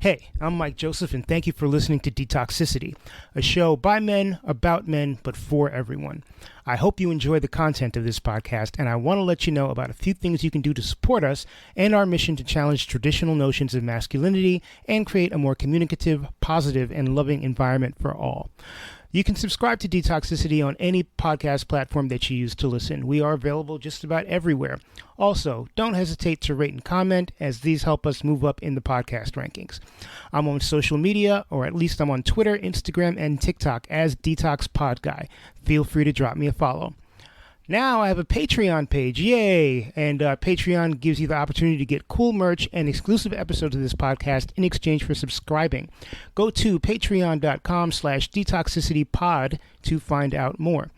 Hey, I'm Mike Joseph, and thank you for listening to Detoxicity, a show by men, about men, but for everyone. I hope you enjoy the content of this podcast, and I want to let you know about a few things you can do to support us and our mission to challenge traditional notions of masculinity and create a more communicative, positive, and loving environment for all. You can subscribe to Detoxicity on any podcast platform that you use to listen. We are available just about everywhere. Also, don't hesitate to rate and comment, as these help us move up in the podcast rankings. I'm on social media, or at least I'm on Twitter, Instagram, and TikTok as DetoxPod Guy. Feel free to drop me a follow. Now I have a Patreon page, yay! And Patreon gives you the opportunity to get cool merch and exclusive episodes of this podcast in exchange for subscribing. Go to patreon.com/detoxicitypod to find out more.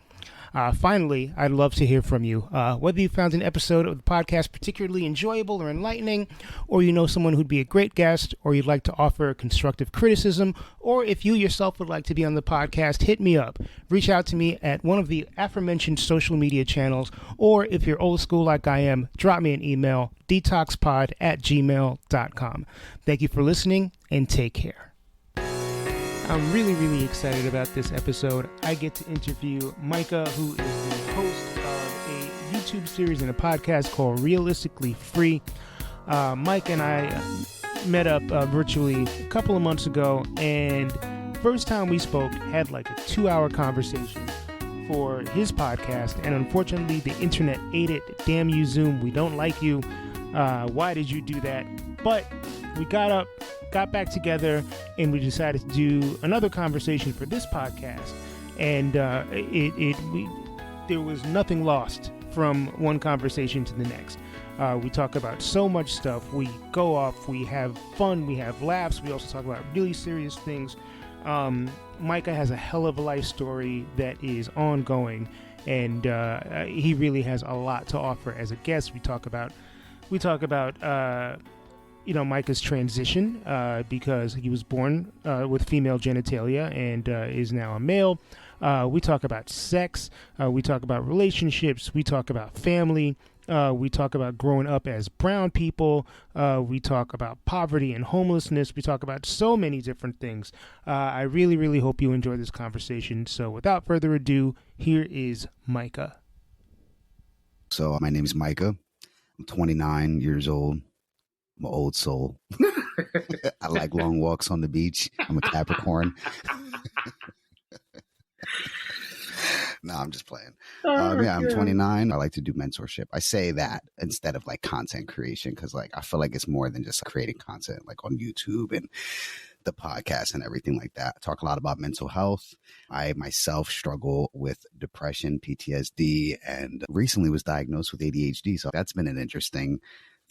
Finally, I'd love to hear from you. Whether you found an episode of the podcast particularly enjoyable or enlightening, or you know someone who'd be a great guest, or you'd like to offer constructive criticism, or if you yourself would like to be on the podcast, hit me up. Reach out to me at one of the aforementioned social media channels, or if you're old school like I am, drop me an email, detoxpod@gmail.com. Thank you for listening, and take care. I'm really excited about this episode. I get to interview Micah, who is the host of a YouTube series and a podcast called Realistically Free. Mike and I met up virtually a couple of months ago, and first time we spoke, had like a 2-hour conversation for his podcast, and unfortunately the internet ate it. Damn you, Zoom, we don't like you. Why did you do that? But we got back together, and we decided to do another conversation for this podcast. And there was nothing lost from one conversation to the next. We talk about so much stuff. We go off, we have fun, we have laughs. We also talk about really serious things. Micah has a hell of a life story that is ongoing, and he really has a lot to offer as a guest. We talk about Micah's transition, because he was born with female genitalia and is now a male. We talk about sex. We talk about relationships. We talk about family. We talk about growing up as brown people. We talk about poverty and homelessness. We talk about so many different things. I really hope you enjoy this conversation. So without further ado, here is Micah. So my name is Micah. I'm 29 years old. I'm an old soul. I like long walks on the beach. I'm a Capricorn. No, I'm just playing. I'm 29. I like to do mentorship. I say that instead of like content creation, because like I feel like it's more than just creating content like on YouTube and the podcast and everything like that. I talk a lot about mental health. I myself struggle with depression, PTSD, and recently was diagnosed with ADHD. So that's been an interesting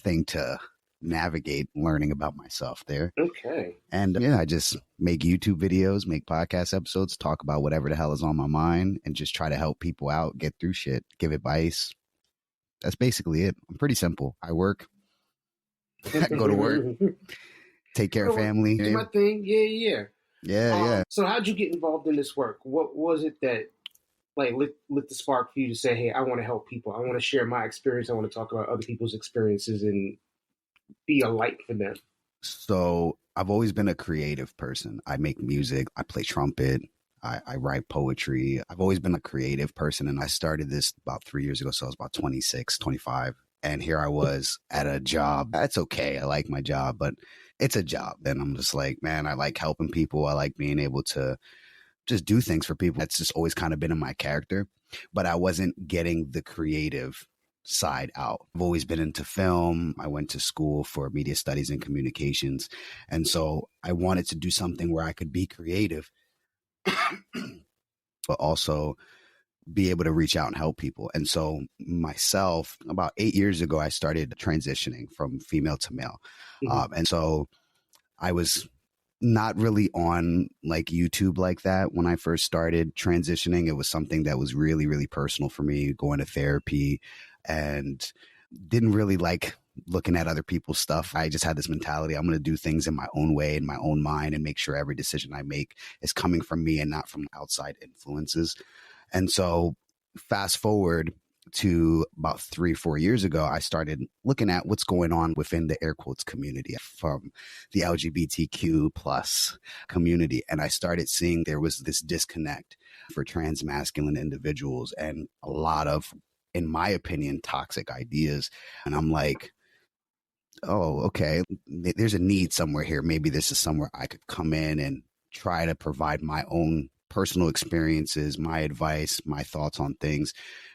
thing to navigate, learning about myself there. Okay. And I just make YouTube videos, make podcast episodes, talk about whatever the hell is on my mind, and just try to help people out, get through shit, give advice. That's basically it. I'm pretty simple. I work, go to work, take care of family. Do my thing. Yeah. So how'd you get involved in this work? What was it that like lit the spark for you to say, hey, I want to help people. I want to share my experience. I want to talk about other people's experiences and be a light for them? So I've always been a creative person. I make music. I play trumpet. I write poetry. I've always been a creative person. And I started this about 3 years ago. So I was about 26, 25. And here I was at a job. That's okay. I like my job, but it's a job. And I'm just like, man, I like helping people. I like being able to just do things for people. That's just always kind of been in my character. But I wasn't getting the creative side out. I've always been into film. I went to school for media studies and communications. And so I wanted to do something where I could be creative, but also be able to reach out and help people. And so myself, about 8 years ago, I started transitioning from female to male. And so I was not really on like YouTube like that when I first started transitioning. It was something that was really personal for me, going to therapy, and didn't really like looking at other people's stuff. I just had this mentality, I'm going to do things in my own way, in my own mind, and make sure every decision I make is coming from me and not from outside influences. And so fast forward, to about 3-4 years ago, I started looking at what's going on within the air quotes community from the LGBTQ plus community. And I started seeing there was this disconnect for transmasculine individuals and a lot of, in my opinion, toxic ideas. And I'm like, oh, okay, there's a need somewhere here. Maybe this is somewhere I could come in and try to provide my own personal experiences, my advice, my thoughts on things,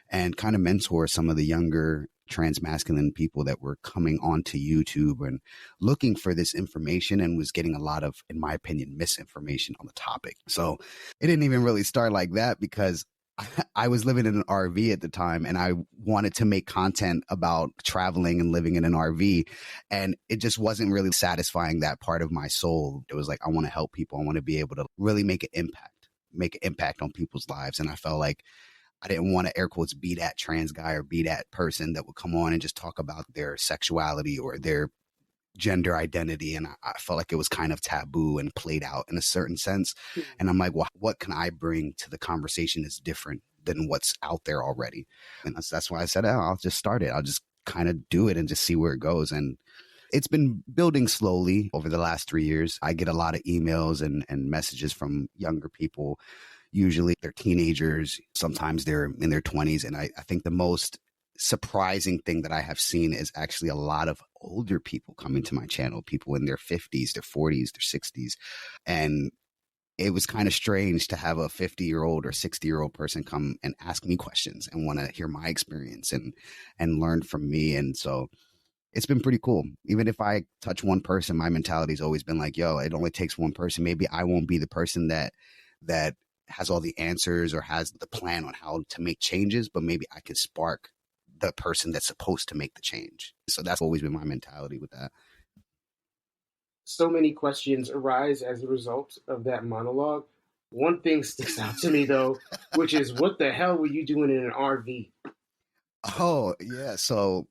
and kind of mentor some of the younger transmasculine people that were coming onto YouTube and looking for this information and was getting a lot of, in my opinion, misinformation on the topic. So it didn't even really start like that because I was living in an RV at the time and I wanted to make content about traveling and living in an RV. And it just wasn't really satisfying that part of my soul. It was like, I want to help people. I want to be able to really make an impact on people's lives. And I felt like I didn't want to air quotes be that trans guy or be that person that would come on and just talk about their sexuality or their gender identity. And I felt like it was kind of taboo and played out in a certain sense. And I'm like, well, what can I bring to the conversation that's different than what's out there already? And that's why I said, oh, I'll just start it. I'll just kind of do it and just see where it goes. And it's been building slowly over the last 3 years. I get a lot of emails and messages from younger people. Usually they're teenagers. Sometimes they're in their 20s. And I think the most surprising thing that I have seen is actually a lot of older people coming to my channel, people in their 50s, their 40s, their 60s. And it was kind of strange to have a 50-year-old or 60-year-old person come and ask me questions and want to hear my experience and learn from me. And so it's been pretty cool. Even if I touch one person, my mentality has always been like, yo, it only takes one person. Maybe I won't be the person that has all the answers or has the plan on how to make changes, but maybe I could spark the person that's supposed to make the change. So that's always been my mentality with that. So many questions arise as a result of that monologue. One thing sticks out to me though, which is what the hell were you doing in an RV? Oh, yeah. So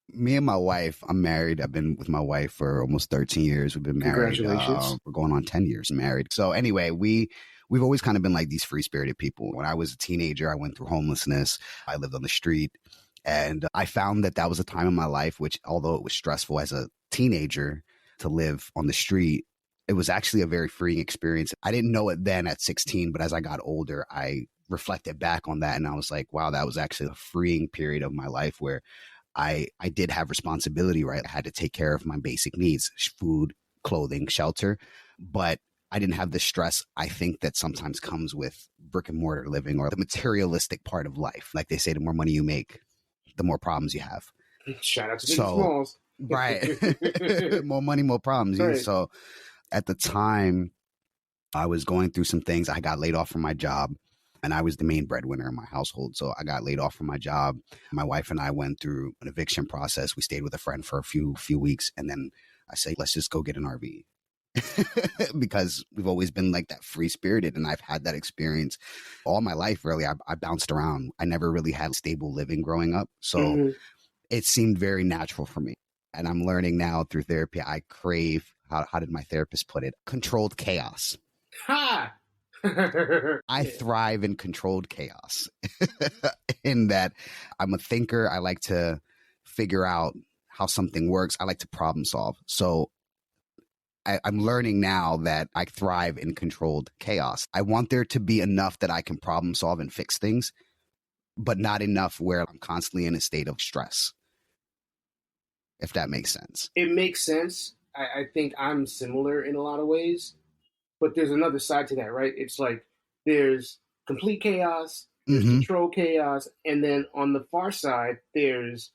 me and my wife, I'm married. I've been with my wife for almost 13 years. We've been married. Congratulations. We're going on 10 years married. So anyway, we've always kind of been like these free-spirited people. When I was a teenager, I went through homelessness. I lived on the street. And I found that was a time in my life, which although it was stressful as a teenager to live on the street, it was actually a very freeing experience. I didn't know it then at 16, but as I got older, I reflected back on that. And I was like, wow, that was actually a freeing period of my life where I did have responsibility, right? I had to take care of my basic needs, food, clothing, shelter, but I didn't have the stress I think that sometimes comes with brick and mortar living or the materialistic part of life. Like they say, the more money you make, the more problems you have. Shout out to Biggie Smalls. Right. More money, more problems. Right. So at the time, I was going through some things. I got laid off from my job and I was the main breadwinner in my household. So I got laid off from my job. My wife and I went through an eviction process. We stayed with a friend for a few weeks. And then I say, let's just go get an RV. Because we've always been like that free spirited. And I've had that experience all my life, really. I bounced around. I never really had stable living growing up. So it seemed very natural for me. And I'm learning now through therapy, I crave, how did my therapist put it? Controlled chaos. Ha! I thrive in controlled chaos in that I'm a thinker. I like to figure out how something works. I like to problem solve. So I'm learning now that I thrive in controlled chaos. I want there to be enough that I can problem solve and fix things, but not enough where I'm constantly in a state of stress. If that makes sense. It makes sense. I think I'm similar in a lot of ways, but there's another side to that, right? It's like there's complete chaos, there's controlled chaos, and then on the far side, there's,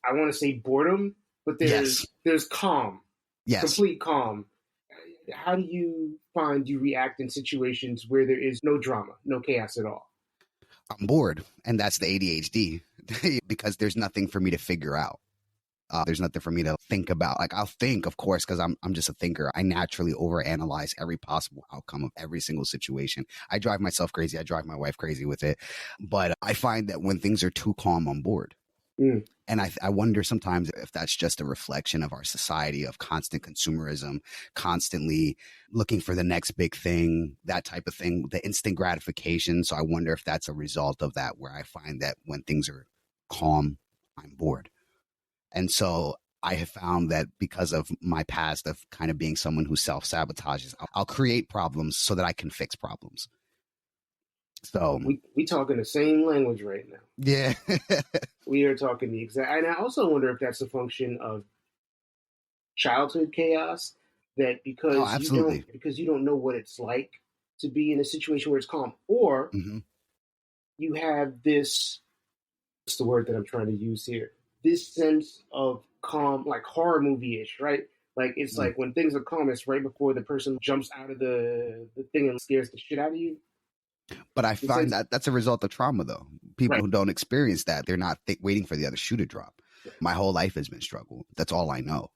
I want to say boredom, but there's calm. Yes. Complete calm. How do you find you react in situations where there is no drama, no chaos at all? I'm bored. And that's the ADHD because there's nothing for me to figure out. There's nothing for me to think about. Like I'll think, of course, because I'm just a thinker. I naturally overanalyze every possible outcome of every single situation. I drive myself crazy. I drive my wife crazy with it. But I find that when things are too calm, I'm bored. Mm. And I wonder sometimes if that's just a reflection of our society of constant consumerism, constantly looking for the next big thing, that type of thing, the instant gratification. So I wonder if that's a result of that, where I find that when things are calm, I'm bored. And so I have found that because of my past of kind of being someone who self-sabotages, I'll create problems so that I can fix problems. So we talking the same language right now. Yeah. We are talking the exact, and I also wonder if that's a function of childhood chaos, that because you don't know what it's like to be in a situation where it's calm, or you have this, what's the word that I'm trying to use here? This sense of calm, like horror movie-ish, right? Like it's like when things are calm, it's right before the person jumps out of the thing and scares the shit out of you. But I find that that's a result of trauma, though. People who don't experience that, they're not waiting for the other shoe to drop. Right. My whole life has been struggle. That's all I know.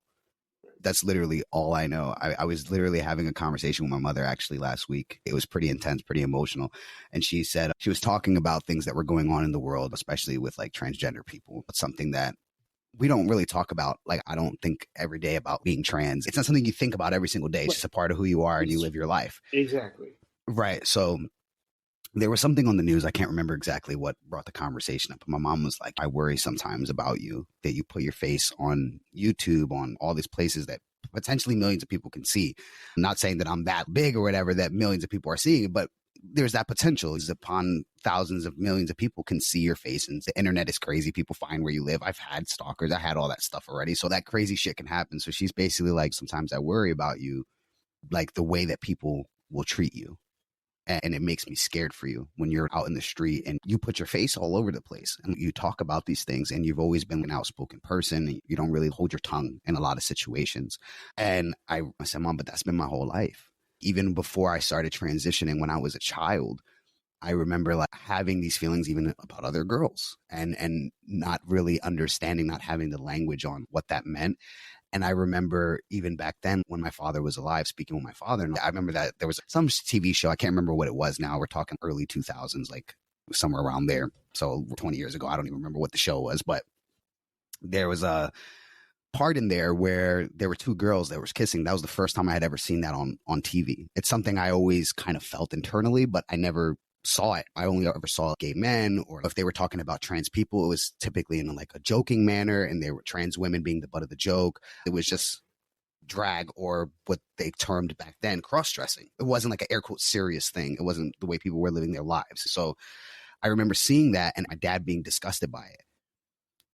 That's literally all I know. I was literally having a conversation with my mother actually last week. It was pretty intense, pretty emotional. And she said she was talking about things that were going on in the world, especially with like transgender people. It's something that we don't really talk about. Like, I don't think every day about being trans. It's not something you think about every single day. It's just a part of who you are and you live your life. Exactly. Right. So there was something on the news. I can't remember exactly what brought the conversation up. But my mom was like, I worry sometimes about you, that you put your face on YouTube, on all these places that potentially millions of people can see. I'm not saying that I'm that big or whatever, that millions of people are seeing it, but there's that potential is upon thousands of millions of people can see your face. And the internet is crazy. People find where you live. I've had stalkers. I had all that stuff already. So that crazy shit can happen. So she's basically like, sometimes I worry about you, like the way that people will treat you. And it makes me scared for you when you're out in the street and you put your face all over the place and you talk about these things, and you've always been an outspoken person. And you don't really hold your tongue in a lot of situations. And I said, Mom, but that's been my whole life. Even before I started transitioning, when I was a child, I remember like having these feelings even about other girls and not really understanding, not having the language on what that meant. And I remember even back then when my father was alive, speaking with my father, and I remember that there was some TV show. I can't remember what it was now. We're talking early 2000s, like somewhere around there. So 20 years ago, I don't even remember what the show was, but there was a part in there where there were two girls that was kissing. That was the first time I had ever seen that on TV. It's something I always kind of felt internally, but I never saw it. I only ever saw gay men, or if they were talking about trans people, it was typically in like a joking manner, and they were trans women being the butt of the joke. It was just drag, or what they termed back then cross-dressing. It wasn't like an air quote serious thing. It wasn't the way people were living their lives. So I remember seeing that and my dad being disgusted by it.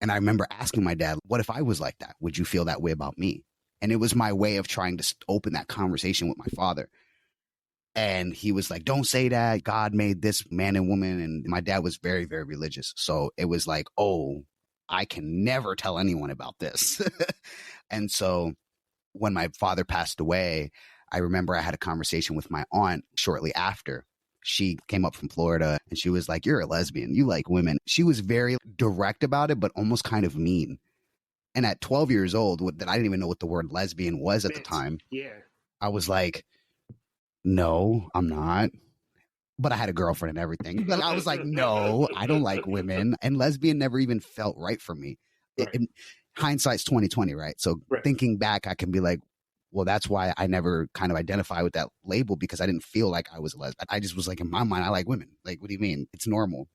And I remember asking my dad, what if I was like that? Would you feel that way about me? And it was my way of trying to open that conversation with my father. And he was like, don't say that. God made this man and woman. And my dad was very, very religious. So it was like, oh, I can never tell anyone about this. And so when my father passed away, I remember I had a conversation with my aunt shortly after. She came up from Florida and she was like, you're a lesbian. You like women. She was very direct about it, but almost kind of mean. And at 12 years old, that I didn't even know what the word lesbian was at the time. Yeah. I was like, no, I'm not. But I had a girlfriend and everything. But I was like, no, I don't like women. And lesbian never even felt right for me. Right. Hindsight's 2020, right? So thinking back, I can be like, well, that's why I never kind of identify with that label, because I didn't feel like I was a lesbian. I just was like, in my mind, I like women. Like, what do you mean? It's normal.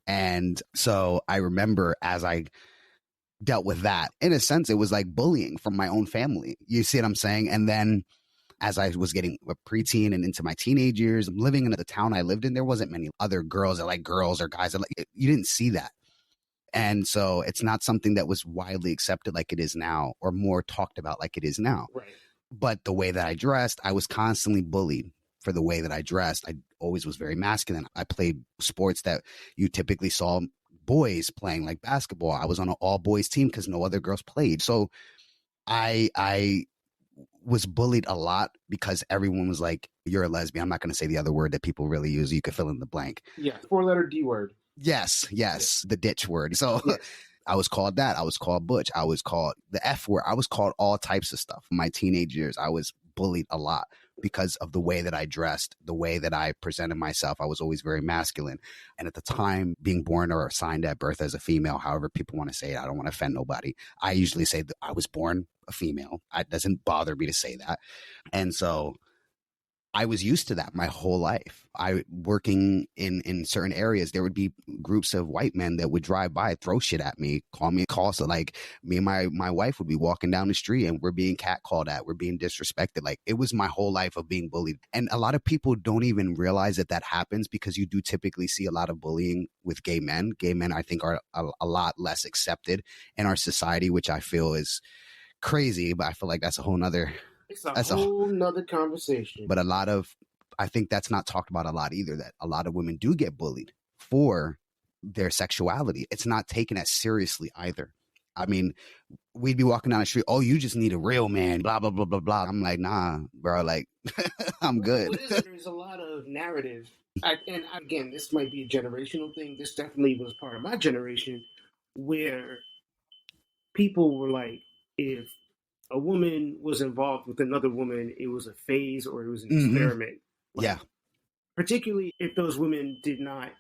And so I remember as I dealt with that, in a sense, it was like bullying from my own family. You see what I'm saying? And then as I was getting a preteen and into my teenage years, living in the town I lived in, there wasn't many other girls that like girls or guys that like, you didn't see that. And so it's not something that was widely accepted like it is now, or more talked about like it is now. Right. But the way that I dressed, I was constantly bullied for the way that I dressed. I always was very masculine. I played sports that you typically saw boys playing, like basketball. I was on an all boys team because no other girls played. So I was bullied a lot because everyone was like, you're a lesbian. I'm not going to say the other word that people really use. You could fill in the blank. Yeah. 4-letter D word. Yes. The ditch word. So I was called that. I was called butch. I was called the F word. I was called all types of stuff. In my teenage years, I was bullied a lot because of the way that I dressed, the way that I presented myself. I was always very masculine. And at the time, being born or assigned at birth as a female, however people want to say it, I don't want to offend nobody. I usually say that I was born a female. It doesn't bother me to say that. And so I was used to that my whole life. Working in certain areas, there would be groups of white men that would drive by, throw shit at me, call me calls. So like me and my wife would be walking down the street and we're being catcalled at, we're being disrespected. Like it was my whole life of being bullied. And a lot of people don't even realize that happens, because you do typically see a lot of bullying with gay men. Gay men, I think, are a lot less accepted in our society, which I feel is crazy, but I feel like that's a whole nother... That's a whole nother conversation. But I think that's not talked about a lot either, that a lot of women do get bullied for their sexuality. It's not taken as seriously either. I mean, we'd be walking down the street, oh, you just need a real man, blah, blah, blah, blah, blah. I'm like, nah, bro, like, I'm good. There's a lot of narrative. And again, this might be a generational thing. This definitely was part of my generation, where people were like, if a woman was involved with another woman, it was a phase or it was an experiment. Like, yeah. Particularly if those women did not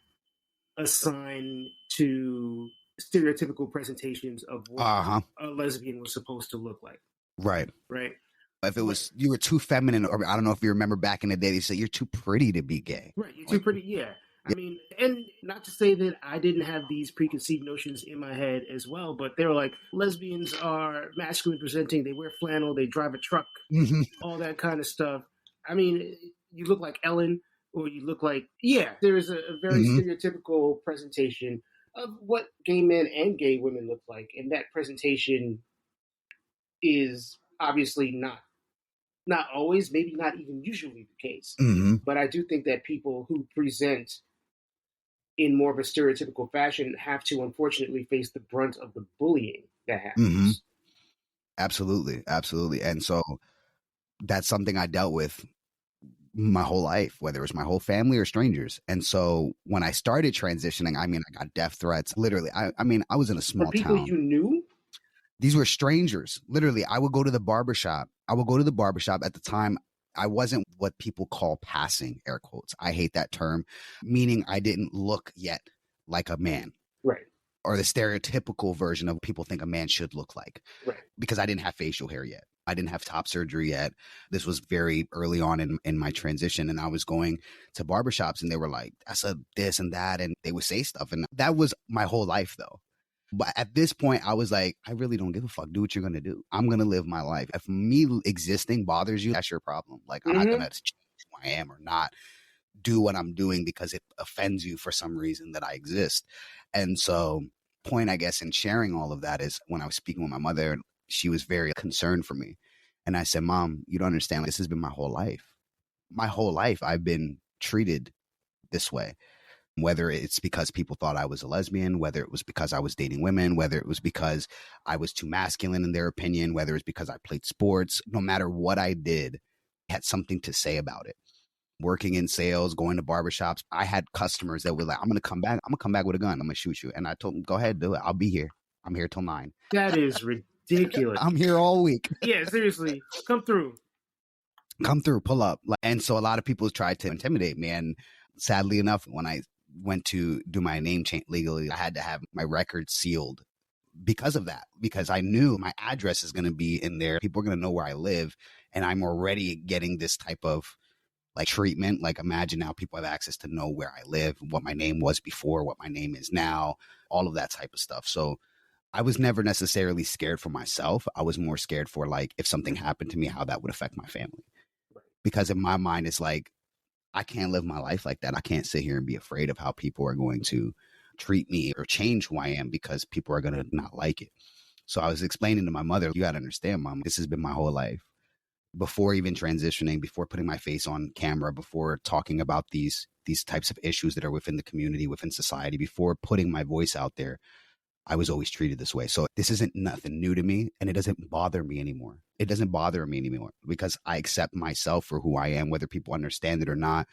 assign to stereotypical presentations of what a lesbian was supposed to look like. Right. Right. If it was, you were too feminine, or I don't know if you remember back in the day, they said you're too pretty to be gay. Right. You're too pretty. Yeah. I mean, and not to say that I didn't have these preconceived notions in my head as well, but they were like, lesbians are masculine presenting, they wear flannel, they drive a truck, all that kind of stuff. I mean, you look like Ellen, or you look like, there's a very stereotypical presentation of what gay men and gay women look like. And that presentation is obviously not always, maybe not even usually the case. But I do think that people who present in more of a stereotypical fashion have to unfortunately face the brunt of the bullying that happens. Absolutely. Absolutely. And so that's something I dealt with my whole life, whether it was my whole family or strangers. And so when I started transitioning, I mean, I got death threats. Literally, I mean, I was in a small people town. You knew? These were strangers. Literally, I would go to the barbershop. At the time. I wasn't what people call passing, air quotes. I hate that term, meaning I didn't look yet like a man. Right. Or the stereotypical version of people think a man should look like. Right. Because I didn't have facial hair yet. I didn't have top surgery yet. This was very early on in my transition. And I was going to barbershops and they were like, that's a this and that. And they would say stuff. And that was my whole life, though. But at this point, I was like, I really don't give a fuck. Do what you're going to do. I'm going to live my life. If me existing bothers you, that's your problem. Like, I'm not going to change who I am or not do what I'm doing because it offends you for some reason that I exist. And so point, I guess, in sharing all of that is when I was speaking with my mother, she was very concerned for me. And I said, Mom, you don't understand. This has been my whole life. My whole life, I've been treated this way. Whether it's because people thought I was a lesbian, whether it was because I was dating women, whether it was because I was too masculine in their opinion, whether it's because I played sports, no matter what I did, I had something to say about it. Working in sales, going to barbershops, I had customers that were like, I'm going to come back with a gun. I'm going to shoot you. And I told them, go ahead, do it. I'll be here. I'm here till 9. That is ridiculous. I'm here all week. Yeah, seriously. Come through, pull up. And so a lot of people tried to intimidate me. And sadly enough, when I went to do my name change legally, I had to have my record sealed because of that, because I knew my address is going to be in there. People are going to know where I live. And I'm already getting this type of like treatment. Like imagine now people have access to know where I live, what my name was before, what my name is now, all of that type of stuff. So I was never necessarily scared for myself. I was more scared for like, if something happened to me, how that would affect my family. Because in my mind, it's like, I can't live my life like that. I can't sit here and be afraid of how people are going to treat me or change who I am because people are going to not like it. So I was explaining to my mother, you got to understand, Mom, this has been my whole life. Before even transitioning, before putting my face on camera, before talking about these types of issues that are within the community, within society, before putting my voice out there, I was always treated this way. So this isn't nothing new to me, and it doesn't bother me anymore. It doesn't bother me anymore because I accept myself for who I am, whether people understand it or not.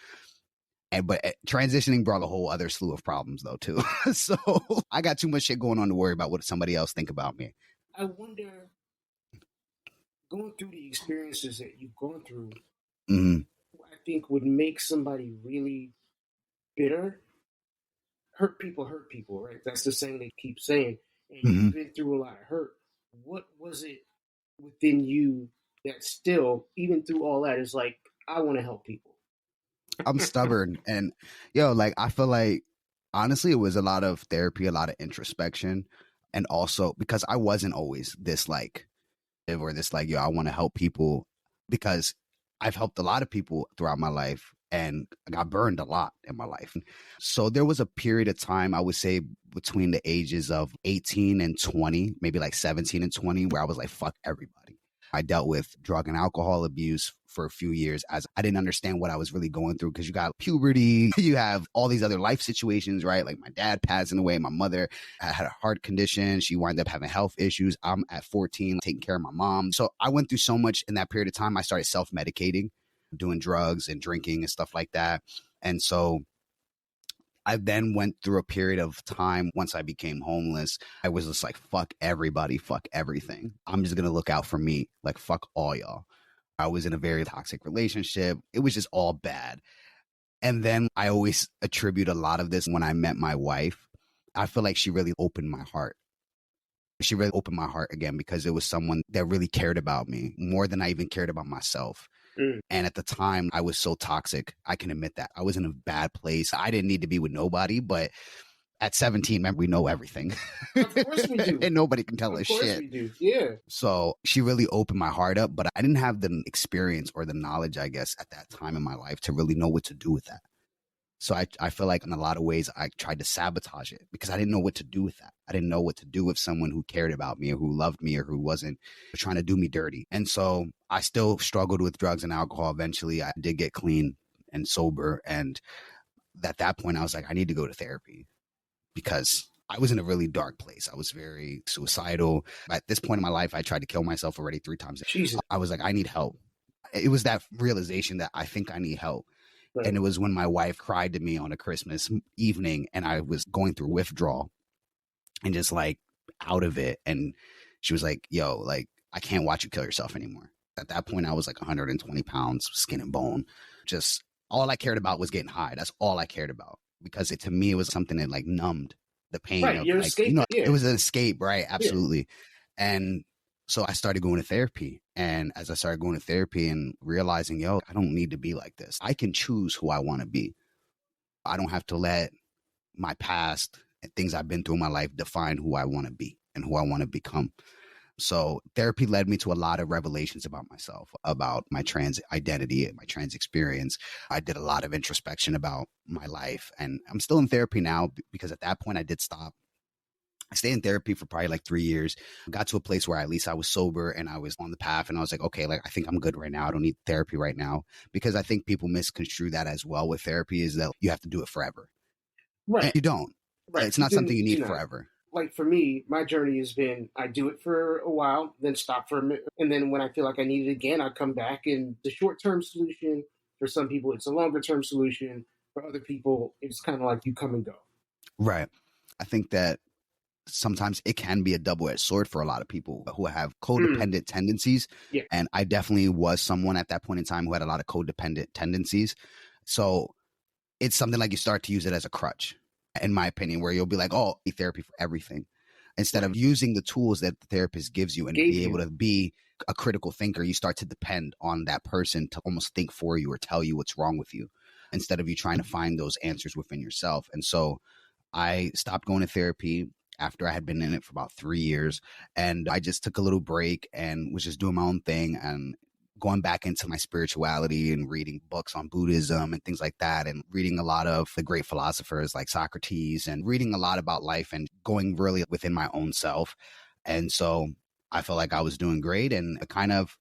But transitioning brought a whole other slew of problems, though, too. So I got too much shit going on to worry about what somebody else think about me. I wonder, going through the experiences that you've gone through, I think would make somebody really bitter. Hurt people, right? That's the saying they keep saying. And you've been through a lot of hurt. What was it within you that still, even through all that, is like, I want to help people? I'm stubborn. And like, I feel like, honestly, it was a lot of therapy, a lot of introspection. And also because I wasn't always this like, or this like, I want to help people, because I've helped a lot of people throughout my life and I got burned a lot in my life. So there was a period of time, I would say between the ages of 18 and 20, maybe like 17 and 20, where I was like, fuck everybody. I dealt with drug and alcohol abuse for a few years as I didn't understand what I was really going through, because you got puberty, you have all these other life situations, right? Like my dad passing away, my mother had a heart condition, she wound up having health issues. I'm at 14 taking care of my mom. So I went through so much in that period of time. I started self-medicating, doing drugs and drinking and stuff like that. And so I then went through a period of time once I became homeless. I was just like, fuck everybody, fuck everything. I'm just going to look out for me. Like, fuck all y'all. I was in a very toxic relationship. It was just all bad. And then I always attribute a lot of this when I met my wife. I feel like she really opened my heart. She really opened my heart again, because it was someone that really cared about me more than I even cared about myself. And at the time, I was so toxic. I can admit that. I was in a bad place. I didn't need to be with nobody. But at 17, remember, we know everything. Of course we do. And nobody can tell us shit. Of course we do, yeah. So she really opened my heart up. But I didn't have the experience or the knowledge, I guess, at that time in my life to really know what to do with that. So I feel like in a lot of ways, I tried to sabotage it because I didn't know what to do with that. I didn't know what to do with someone who cared about me or who loved me or who wasn't trying to do me dirty. And so I still struggled with drugs and alcohol. Eventually, I did get clean and sober. And at that point, I was like, I need to go to therapy, because I was in a really dark place. I was very suicidal. At this point in my life, I tried to kill myself already 3 times. Jesus. I was like, I need help. It was that realization that I think I need help. Right. And it was when my wife cried to me on a Christmas evening and I was going through withdrawal and just like out of it. And she was like, yo, like, I can't watch you kill yourself anymore. At that point, I was like 120 pounds, skin and bone. Just all I cared about was getting high. That's all I cared about, because to me, it was something that like numbed the pain. Right, of, you're like, escaping. It was an escape, right? Absolutely. Yeah. And so I started going to therapy. And as I started going to therapy and realizing, yo, I don't need to be like this. I can choose who I want to be. I don't have to let my past and things I've been through in my life define who I want to be and who I want to become. So therapy led me to a lot of revelations about myself, about my trans identity and my trans experience. I did a lot of introspection about my life, and I'm still in therapy now, because at that point I did stop. I stayed in therapy for probably like 3 years. Got to a place where at least I was sober and I was on the path, and I was like, okay, like I think I'm good right now. I don't need therapy right now, because I think people misconstrue that as well with therapy, is that you have to do it forever. Right. And you don't. Right. It's not something you need forever. Like for me, my journey has been, I do it for a while, then stop for a minute. And then when I feel like I need it again, I come back. And the short-term solution, for some people, it's a longer-term solution. For other people, it's kind of like you come and go. Right. I think that sometimes it can be a double-edged sword for a lot of people who have codependent tendencies. Yeah. And I definitely was someone at that point in time who had a lot of codependent tendencies. So it's something like you start to use it as a crutch, in my opinion, where you'll be like, oh, therapy for everything, instead of using the tools that the therapist gives you and be able to be a critical thinker. You start to depend on that person to almost think for you or tell you what's wrong with you, instead of you trying to find those answers within yourself. And so I stopped going to therapy after I had been in it for about 3 years. And I just took a little break and was just doing my own thing and going back into my spirituality and reading books on Buddhism and things like that, and reading a lot of the great philosophers like Socrates, and reading a lot about life and going really within my own self. And so I felt like I was doing great, and I kind of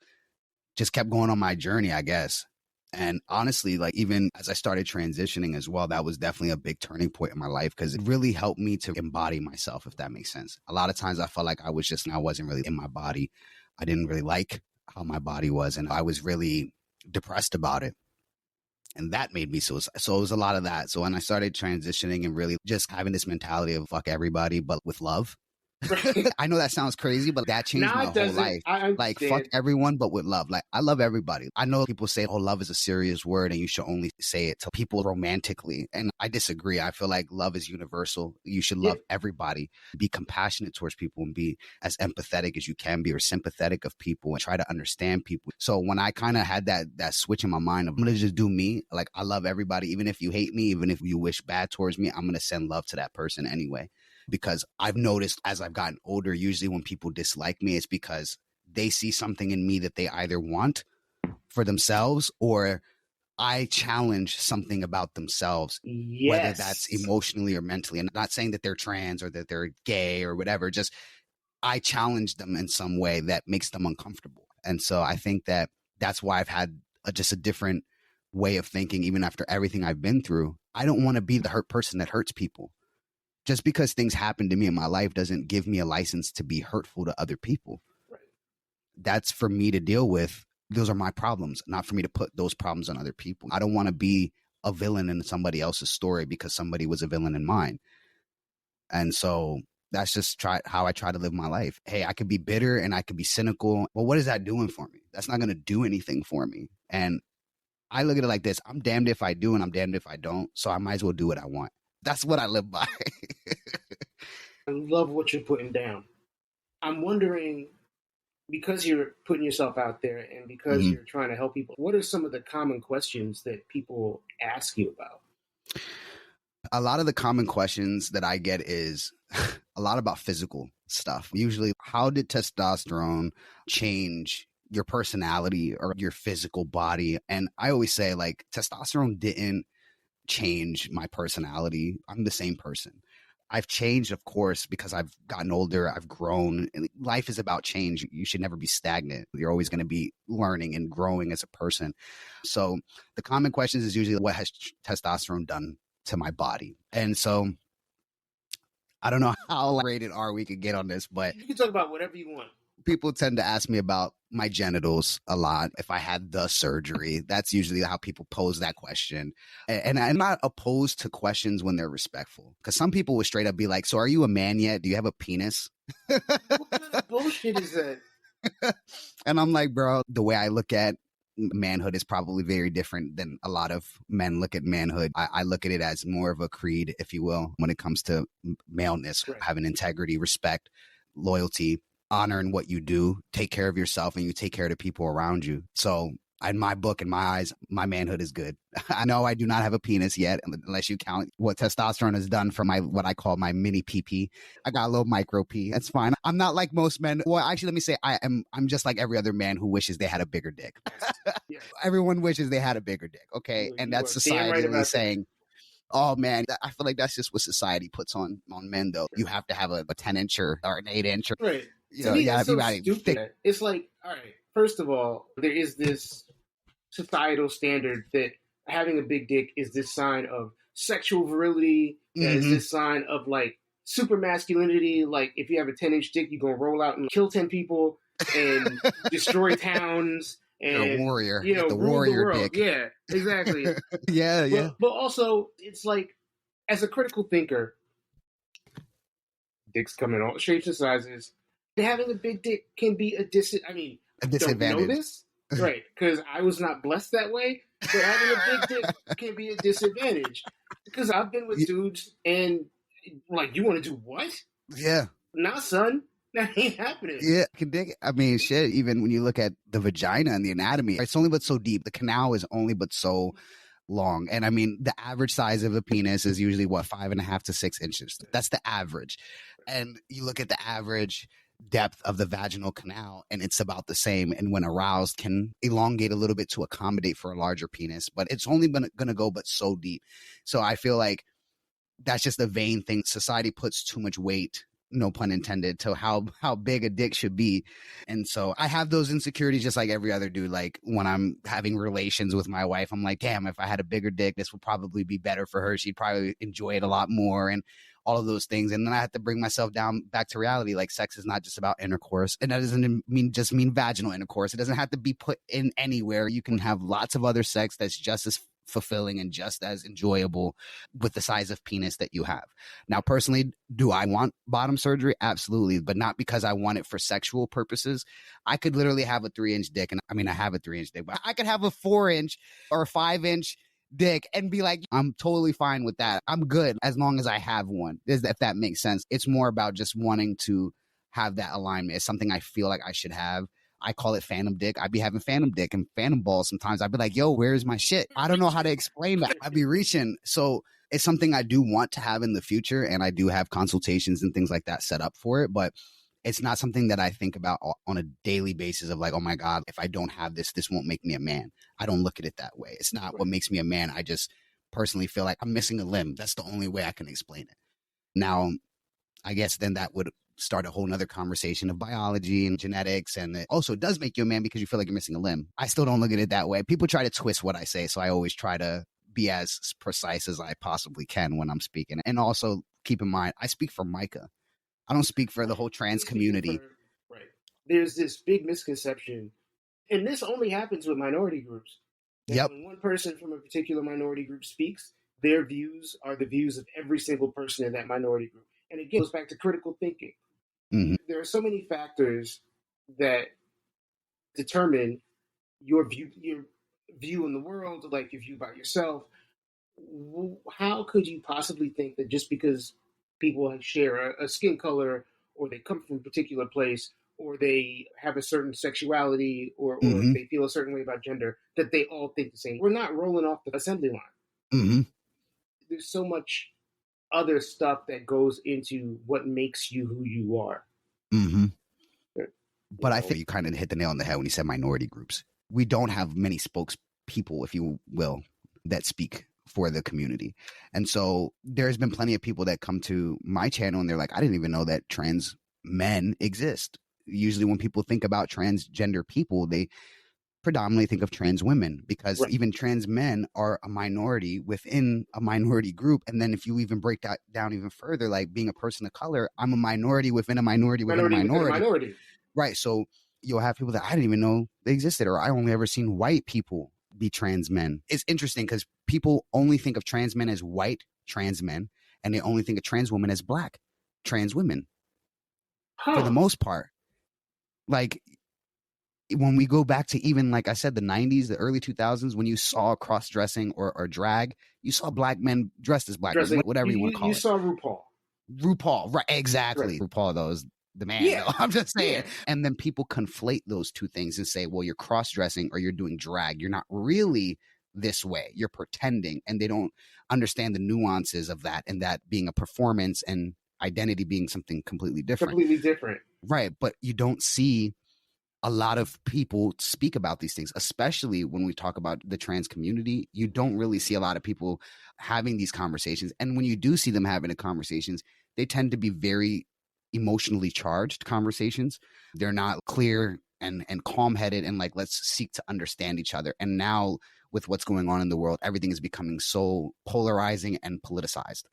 just kept going on my journey, I guess. And honestly, like even as I started transitioning as well, that was definitely a big turning point in my life, because it really helped me to embody myself, if that makes sense. A lot of times I felt like I wasn't really in my body. I didn't really like how my body was, and I was really depressed about it. And that made me suicide. So it was a lot of that. So when I started transitioning and really just having this mentality of fuck everybody, but with love, I know that sounds crazy, but that changed my whole life. Like, fuck everyone, but with love. Like, I love everybody. I know people say, oh, love is a serious word and you should only say it to people romantically. And I disagree. I feel like love is universal. You should love everybody, be compassionate towards people, and be as empathetic as you can be, or sympathetic of people, and try to understand people. So when I kind of had that switch in my mind of, I'm going to just do me, like, I love everybody. Even if you hate me, even if you wish bad towards me, I'm going to send love to that person anyway. Because I've noticed as I've gotten older, usually when people dislike me, it's because they see something in me that they either want for themselves, or I challenge something about themselves, whether that's emotionally or mentally. And I'm not saying that they're trans or that they're gay or whatever, just I challenge them in some way that makes them uncomfortable. And so I think that that's why I've had just a different way of thinking, even after everything I've been through. I don't want to be the hurt person that hurts people. Just because things happen to me in my life doesn't give me a license to be hurtful to other people. Right. That's for me to deal with. Those are my problems, not for me to put those problems on other people. I don't want to be a villain in somebody else's story because somebody was a villain in mine. And so that's just how I try to live my life. Hey, I could be bitter and I could be cynical. Well, what is that doing for me? That's not going to do anything for me. And I look at it like this. I'm damned if I do and I'm damned if I don't. So I might as well do what I want. That's what I live by. I love what you're putting down. I'm wondering, because you're putting yourself out there and because you're trying to help people, what are some of the common questions that people ask you about? A lot of the common questions that I get is a lot about physical stuff. Usually, how did testosterone change your personality or your physical body? And I always say, like, testosterone didn't change my personality. I'm the same person. I've changed, of course, because I've gotten older. I've grown. Life is about change. You should never be stagnant. You're always going to be learning and growing as a person. So the common questions is usually, what has testosterone done to my body? And so I don't know how rated R we could get on this, but you can talk about whatever you want. People tend to ask me about my genitals a lot. If I had the surgery, that's usually how people pose that question. And I'm not opposed to questions when they're respectful, because some people would straight up be like, so are you a man yet? Do you have a penis? What kind of bullshit is that? And I'm like, bro, the way I look at manhood is probably very different than a lot of men look at manhood. I look at it as more of a creed, if you will, when it comes to maleness, having integrity, respect, loyalty, honoring what you do, take care of yourself, and you take care of the people around you. So in my book, in my eyes, my manhood is good. I know I do not have a penis yet, unless you count what testosterone has done for what I call my mini PP. I got a little micro P. That's fine. I'm not like most men. Well, actually, let me say I'm just like every other man who wishes they had a bigger dick. Yeah. Everyone wishes they had a bigger dick. Okay. And that's society really saying, oh man, I feel like that's just what society puts on men though. You have to have a 10-incher or an 8-incher. Right. To me, that's so stupid. It's like, all right, first of all, there is this societal standard that having a big dick is this sign of sexual virility, is this sign of like super masculinity. Like if you have a 10-inch dick, you're going to roll out and kill 10 people and destroy towns. And, you're a warrior. You know, the rule warrior the world. dick. Yeah, exactly. Yeah. But also, it's like, as a critical thinker, dicks come in all shapes and sizes. Having a big dick can be a disadvantage. Don't know this, right? Because I was not blessed that way. But having a big dick can be a disadvantage. Because I've been with dudes and like, you want to do what? Yeah. Nah, son. That ain't happening. Yeah, I mean, shit, even when you look at the vagina and the anatomy, it's only but so deep. The canal is only but so long. And I mean, the average size of a penis is usually 5.5 to 6 inches. That's the average. And you look at the average depth of the vaginal canal and it's about the same. And when aroused, can elongate a little bit to accommodate for a larger penis, but it's only going to go but so deep. So I feel like that's just a vain thing. Society puts too much weight, no pun intended, to how big a dick should be. And so I have those insecurities just like every other dude. Like when I'm having relations with my wife, I'm like, damn, if I had a bigger dick, this would probably be better for her. She'd probably enjoy it a lot more and all of those things. And then I have to bring myself down back to reality. Like sex is not just about intercourse. And that doesn't mean vaginal intercourse. It doesn't have to be put in anywhere. You can have lots of other sex that's just as fulfilling and just as enjoyable with the size of penis that you have. Now, personally, do I want bottom surgery? Absolutely, but not because I want it for sexual purposes. I could literally have a 3-inch dick, and I mean, I have a 3-inch dick, but I could have a 4-inch or a 5-inch dick and be like, I'm totally fine with that. I'm good as long as I have one, if that makes sense. It's more about just wanting to have that alignment. It's something I feel like I should have. I call it phantom dick. I'd be having phantom dick and phantom balls sometimes. I'd be like, yo, where's my shit? I don't know how to explain that. I'd be reaching. So it's something I do want to have in the future. And I do have consultations and things like that set up for it. But it's not something that I think about on a daily basis of like, oh my God, if I don't have this, this won't make me a man. I don't look at it that way. It's not what makes me a man. I just personally feel like I'm missing a limb. That's the only way I can explain it. Now, I guess then that would start a whole nother conversation of biology and genetics. And it also does make you a man because you feel like you're missing a limb. I still don't look at it that way. People try to twist what I say. So I always try to be as precise as I possibly can when I'm speaking. And also keep in mind, I speak for Micah. I don't speak for the whole trans community. Right. There's this big misconception, and this only happens with minority groups. Yep. When one person from a particular minority group speaks, their views are the views of every single person in that minority group. And it goes back to critical thinking. Mm-hmm. There are so many factors that determine your view in the world, like your view about yourself. How could you possibly think that just because people share a skin color, or they come from a particular place, or they have a certain sexuality, or they feel a certain way about gender, that they all think the same? We're not rolling off the assembly line. Mm-hmm. There's so much other stuff that goes into what makes you who you are. Mm-hmm. But I think you kind of hit the nail on the head when you said minority groups. We don't have many spokespeople, if you will, that speak for the community. And so there's been plenty of people that come to my channel and they're like, I didn't even know that trans men exist. Usually when people think about transgender people, they predominantly think of trans women, because even trans men are a minority within a minority group. And then if you even break that down even further, like being a person of color, I'm a minority within a minority within a minority. Right. So you'll have people that I didn't even know they existed, or I only ever seen white people be trans men. It's interesting because people only think of trans men as white trans men, and they only think of trans women as black trans women for the most part. Like when we go back to even, like I said, the 90s, the early 2000s, when you saw cross-dressing or drag, you saw black men dressed as black, whatever you want to call it. You saw RuPaul, right? Exactly. Right. RuPaul, though, is the man. Yeah. I'm just saying. Yeah. And then people conflate those two things and say, well, you're cross-dressing or you're doing drag. You're not really this way. You're pretending. And they don't understand the nuances of that, and that being a performance and identity being something completely different. Right. But you don't see a lot of people speak about these things, especially when we talk about the trans community. You don't really see a lot of people having these conversations. And when you do see them having the conversations, they tend to be very emotionally charged conversations. They're not clear and calm-headed and like, let's seek to understand each other. And now with what's going on in the world, everything is becoming so polarizing and politicized.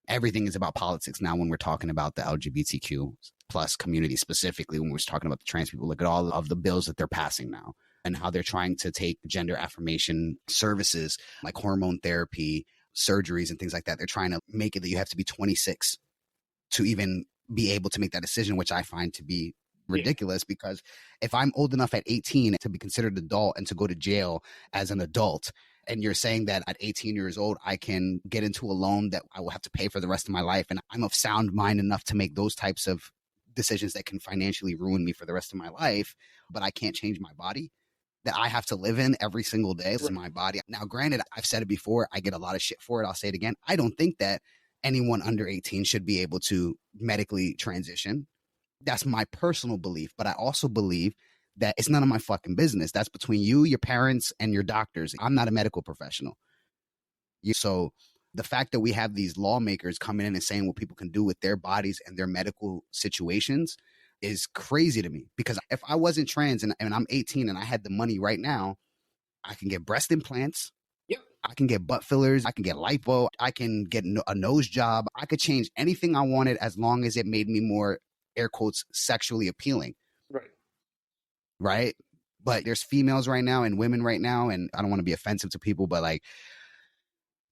Everything is about politics now when we're talking about the LGBTQ plus community, specifically when we're talking about the trans people. Look at all of the bills that they're passing now and how they're trying to take gender affirmation services like hormone therapy, surgeries and things like that. They're trying to make it that you have to be 26 to even be able to make that decision, which I find to be ridiculous, because if I'm old enough at 18 to be considered adult and to go to jail as an adult, and you're saying that at 18 years old, I can get into a loan that I will have to pay for the rest of my life, and I'm of sound mind enough to make those types of decisions that can financially ruin me for the rest of my life, but I can't change my body that I have to live in every single day. This is my body. Now, granted, I've said it before, I get a lot of shit for it. I'll say it again. I don't think that anyone under 18 should be able to medically transition. That's my personal belief. But I also believe that it's none of my fucking business. That's between you, your parents, and your doctors. I'm not a medical professional. So the fact that we have these lawmakers coming in and saying what people can do with their bodies and their medical situations is crazy to me. Because if I wasn't trans and I'm 18 and I had the money right now, I can get breast implants. Yep. I can get butt fillers. I can get lipo. I can get a nose job. I could change anything I wanted as long as it made me more, air quotes, sexually appealing. Right. But there's females right now and women right now, and I don't want to be offensive to people, but like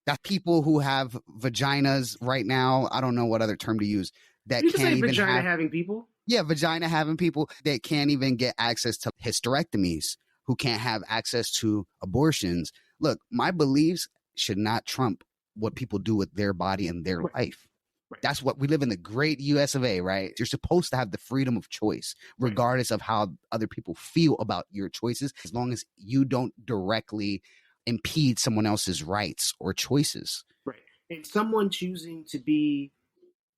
That people who have vaginas right now, I don't know what other term to use, that you can can't say even vagina have, having people. yeah, vagina having people that can't even get access to hysterectomies, who can't have access to abortions. Look, my beliefs should not trump what people do with their body and their life. That's what we live in the great US of A, right? You're supposed to have the freedom of choice, regardless of how other people feel about your choices, as long as you don't directly impede someone else's rights or choices. Right. And someone choosing to be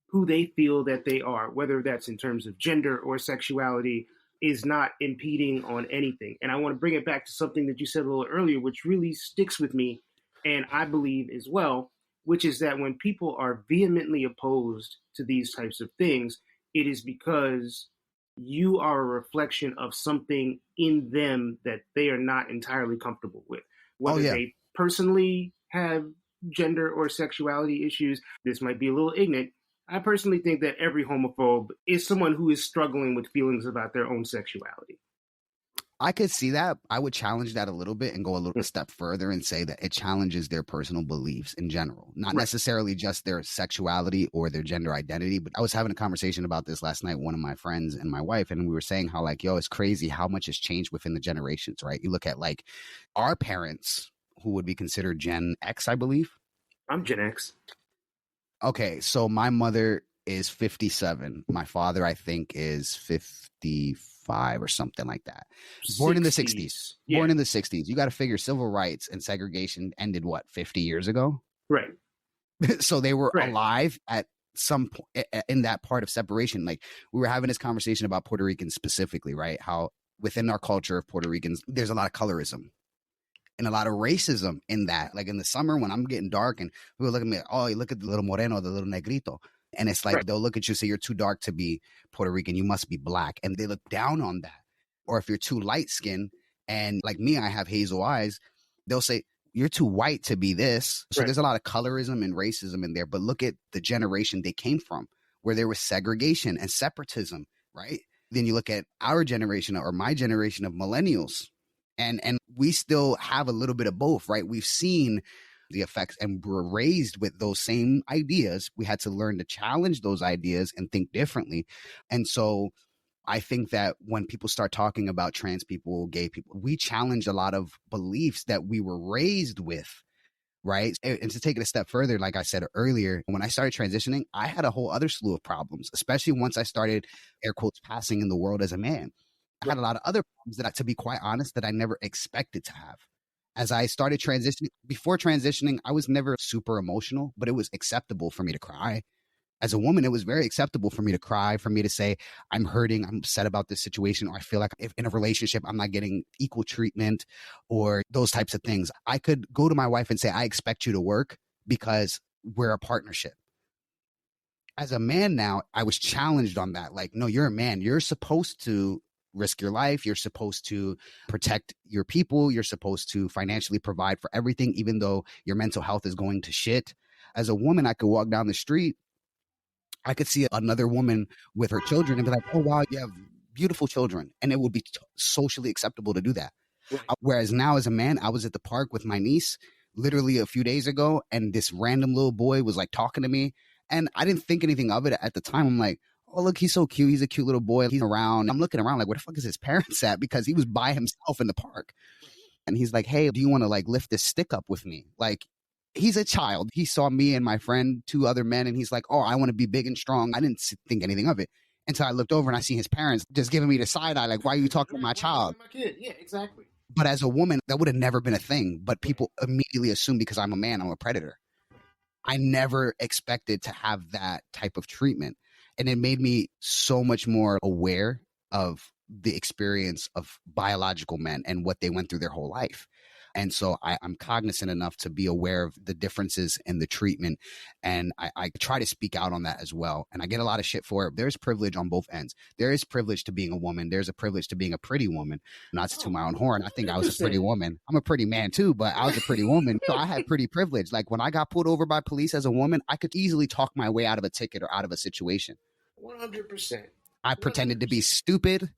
who they feel that they are, whether that's in terms of gender or sexuality, is not impeding on anything. And I want to bring it back to something that you said a little earlier, which really sticks with me, and I believe as well, which is that when people are vehemently opposed to these types of things, it is because you are a reflection of something in them that they are not entirely comfortable with. Whether they personally have gender or sexuality issues, this might be a little ignorant. I personally think that every homophobe is someone who is struggling with feelings about their own sexuality. I could see that. I would challenge that a little bit and go a little step further and say that it challenges their personal beliefs in general, not necessarily just their sexuality or their gender identity. But I was having a conversation about this last night, one of my friends and my wife, and we were saying how like, yo, it's crazy how much has changed within the generations, right? You look at like our parents who would be considered Gen X, I believe. I'm Gen X. Okay, so my mother is 57. My father, I think, is 55 or something like that. Born in the 60s. Yeah. Born in the 60s. You got to figure civil rights and segregation ended, what, 50 years ago? Right. So they were alive at some point in that part of separation. Like we were having this conversation about Puerto Ricans specifically, right? How within our culture of Puerto Ricans, there's a lot of colorism. And a lot of racism in that. Like in the summer when I'm getting dark and people look at me, oh, you look at the little moreno, the little negrito. And it's like they'll look at you and say, you're too dark to be Puerto Rican. You must be black. And they look down on that. Or if you're too light skinned and like me, I have hazel eyes, they'll say, you're too white to be this. So there's a lot of colorism and racism in there. But look at the generation they came from where there was segregation and separatism, right? Then you look at our generation or my generation of millennials. And we still have a little bit of both, right? We've seen the effects and were raised with those same ideas. We had to learn to challenge those ideas and think differently. And so I think that when people start talking about trans people, gay people, we challenge a lot of beliefs that we were raised with, right? And to take it a step further, like I said earlier, when I started transitioning, I had a whole other slew of problems, especially once I started, air quotes, passing in the world as a man. I had a lot of other problems that, to be quite honest, that I never expected to have. As I started transitioning, before transitioning, I was never super emotional, but it was acceptable for me to cry. As a woman, it was very acceptable for me to cry, for me to say, I'm hurting, I'm upset about this situation, or I feel like if in a relationship, I'm not getting equal treatment or those types of things. I could go to my wife and say, I expect you to work because we're a partnership. As a man now, I was challenged on that. Like, no, you're a man. You're supposed to risk your life. You're supposed to protect your people. You're supposed to financially provide for everything, even though your mental health is going to shit. As a woman, I could walk down the street. I could see another woman with her children and be like, oh, wow, you have beautiful children. And it would be socially acceptable to do that. Whereas now as a man, I was at the park with my niece literally a few days ago, and this random little boy was like talking to me. And I didn't think anything of it at the time. I'm like, oh, look, he's so cute. He's a cute little boy. He's around. I'm looking around like, where the fuck is his parents at? Because he was by himself in the park. And he's like, hey, do you want to like lift this stick up with me? Like, he's a child. He saw me and my friend, two other men, and he's like, oh, I want to be big and strong. I didn't think anything of it until I looked over and I see his parents just giving me the side eye. Like, why are you talking to my child? My kid. Yeah, exactly. But as a woman, that would have never been a thing. But people immediately assume because I'm a man, I'm a predator. I never expected to have that type of treatment. And it made me so much more aware of the experience of biological men and what they went through their whole life. And so I'm cognizant enough to be aware of the differences in the treatment. And I try to speak out on that as well. And I get a lot of shit for it. There's privilege on both ends. There is privilege to being a woman. There's a privilege to being a pretty woman. Not to toot my own horn. I think I was a pretty woman. I'm a pretty man too, but I was a pretty woman. So I had pretty privilege. Like when I got pulled over by police as a woman, I could easily talk my way out of a ticket or out of a situation. 100%. I pretended to be stupid.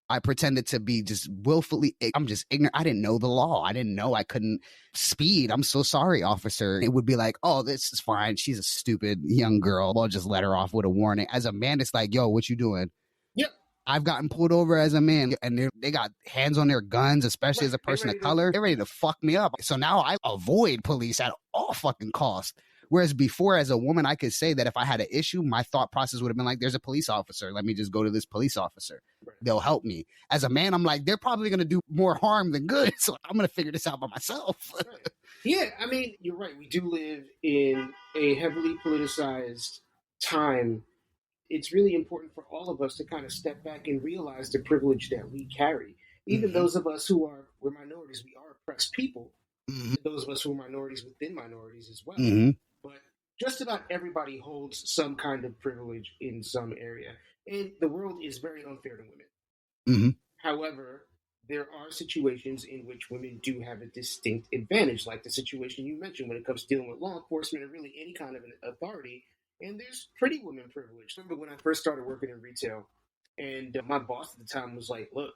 I pretended to be just willfully, I'm just ignorant. I didn't know the law. I didn't know I couldn't speed. I'm so sorry, officer. It would be like, oh, this is fine. She's a stupid young girl. I'll just let her off with a warning. As a man, it's like, yo, what you doing? Yep. I've gotten pulled over as a man, and they got hands on their guns, especially as a person of color. They're ready to fuck me up. So now I avoid police at all fucking costs. Whereas before, as a woman, I could say that if I had an issue, my thought process would have been like, there's a police officer. Let me just go to this police officer. They'll help me. As a man, I'm like, they're probably going to do more harm than good. So I'm going to figure this out by myself. Yeah, I mean, you're right. We do live in a heavily politicized time. It's really important for all of us to kind of step back and realize the privilege that we carry. Even those of us we're minorities, we are oppressed people. Those of us who are minorities within minorities as well. But just about everybody holds some kind of privilege in some area. And the world is very unfair to women. However, there are situations in which women do have a distinct advantage, like the situation you mentioned when it comes to dealing with law enforcement or really any kind of an authority. And there's pretty women privilege. I remember when I first started working in retail, and my boss at the time was like, look,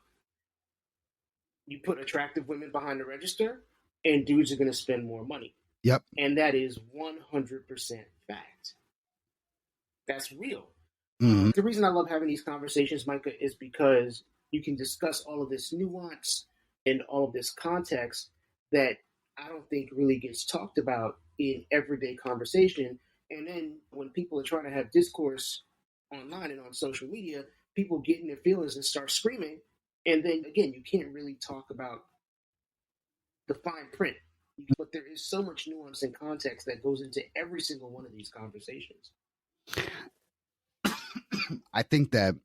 you put attractive women behind the register, and dudes are going to spend more money. Yep. And that is 100% fact. That's real. The reason I love having these conversations, Micah, is because you can discuss all of this nuance and all of this context that I don't think really gets talked about in everyday conversation. And then when people are trying to have discourse online and on social media, people get in their feelings and start screaming. And then, again, you can't really talk about the fine print. But there is so much nuance and context that goes into every single one of these conversations. I think that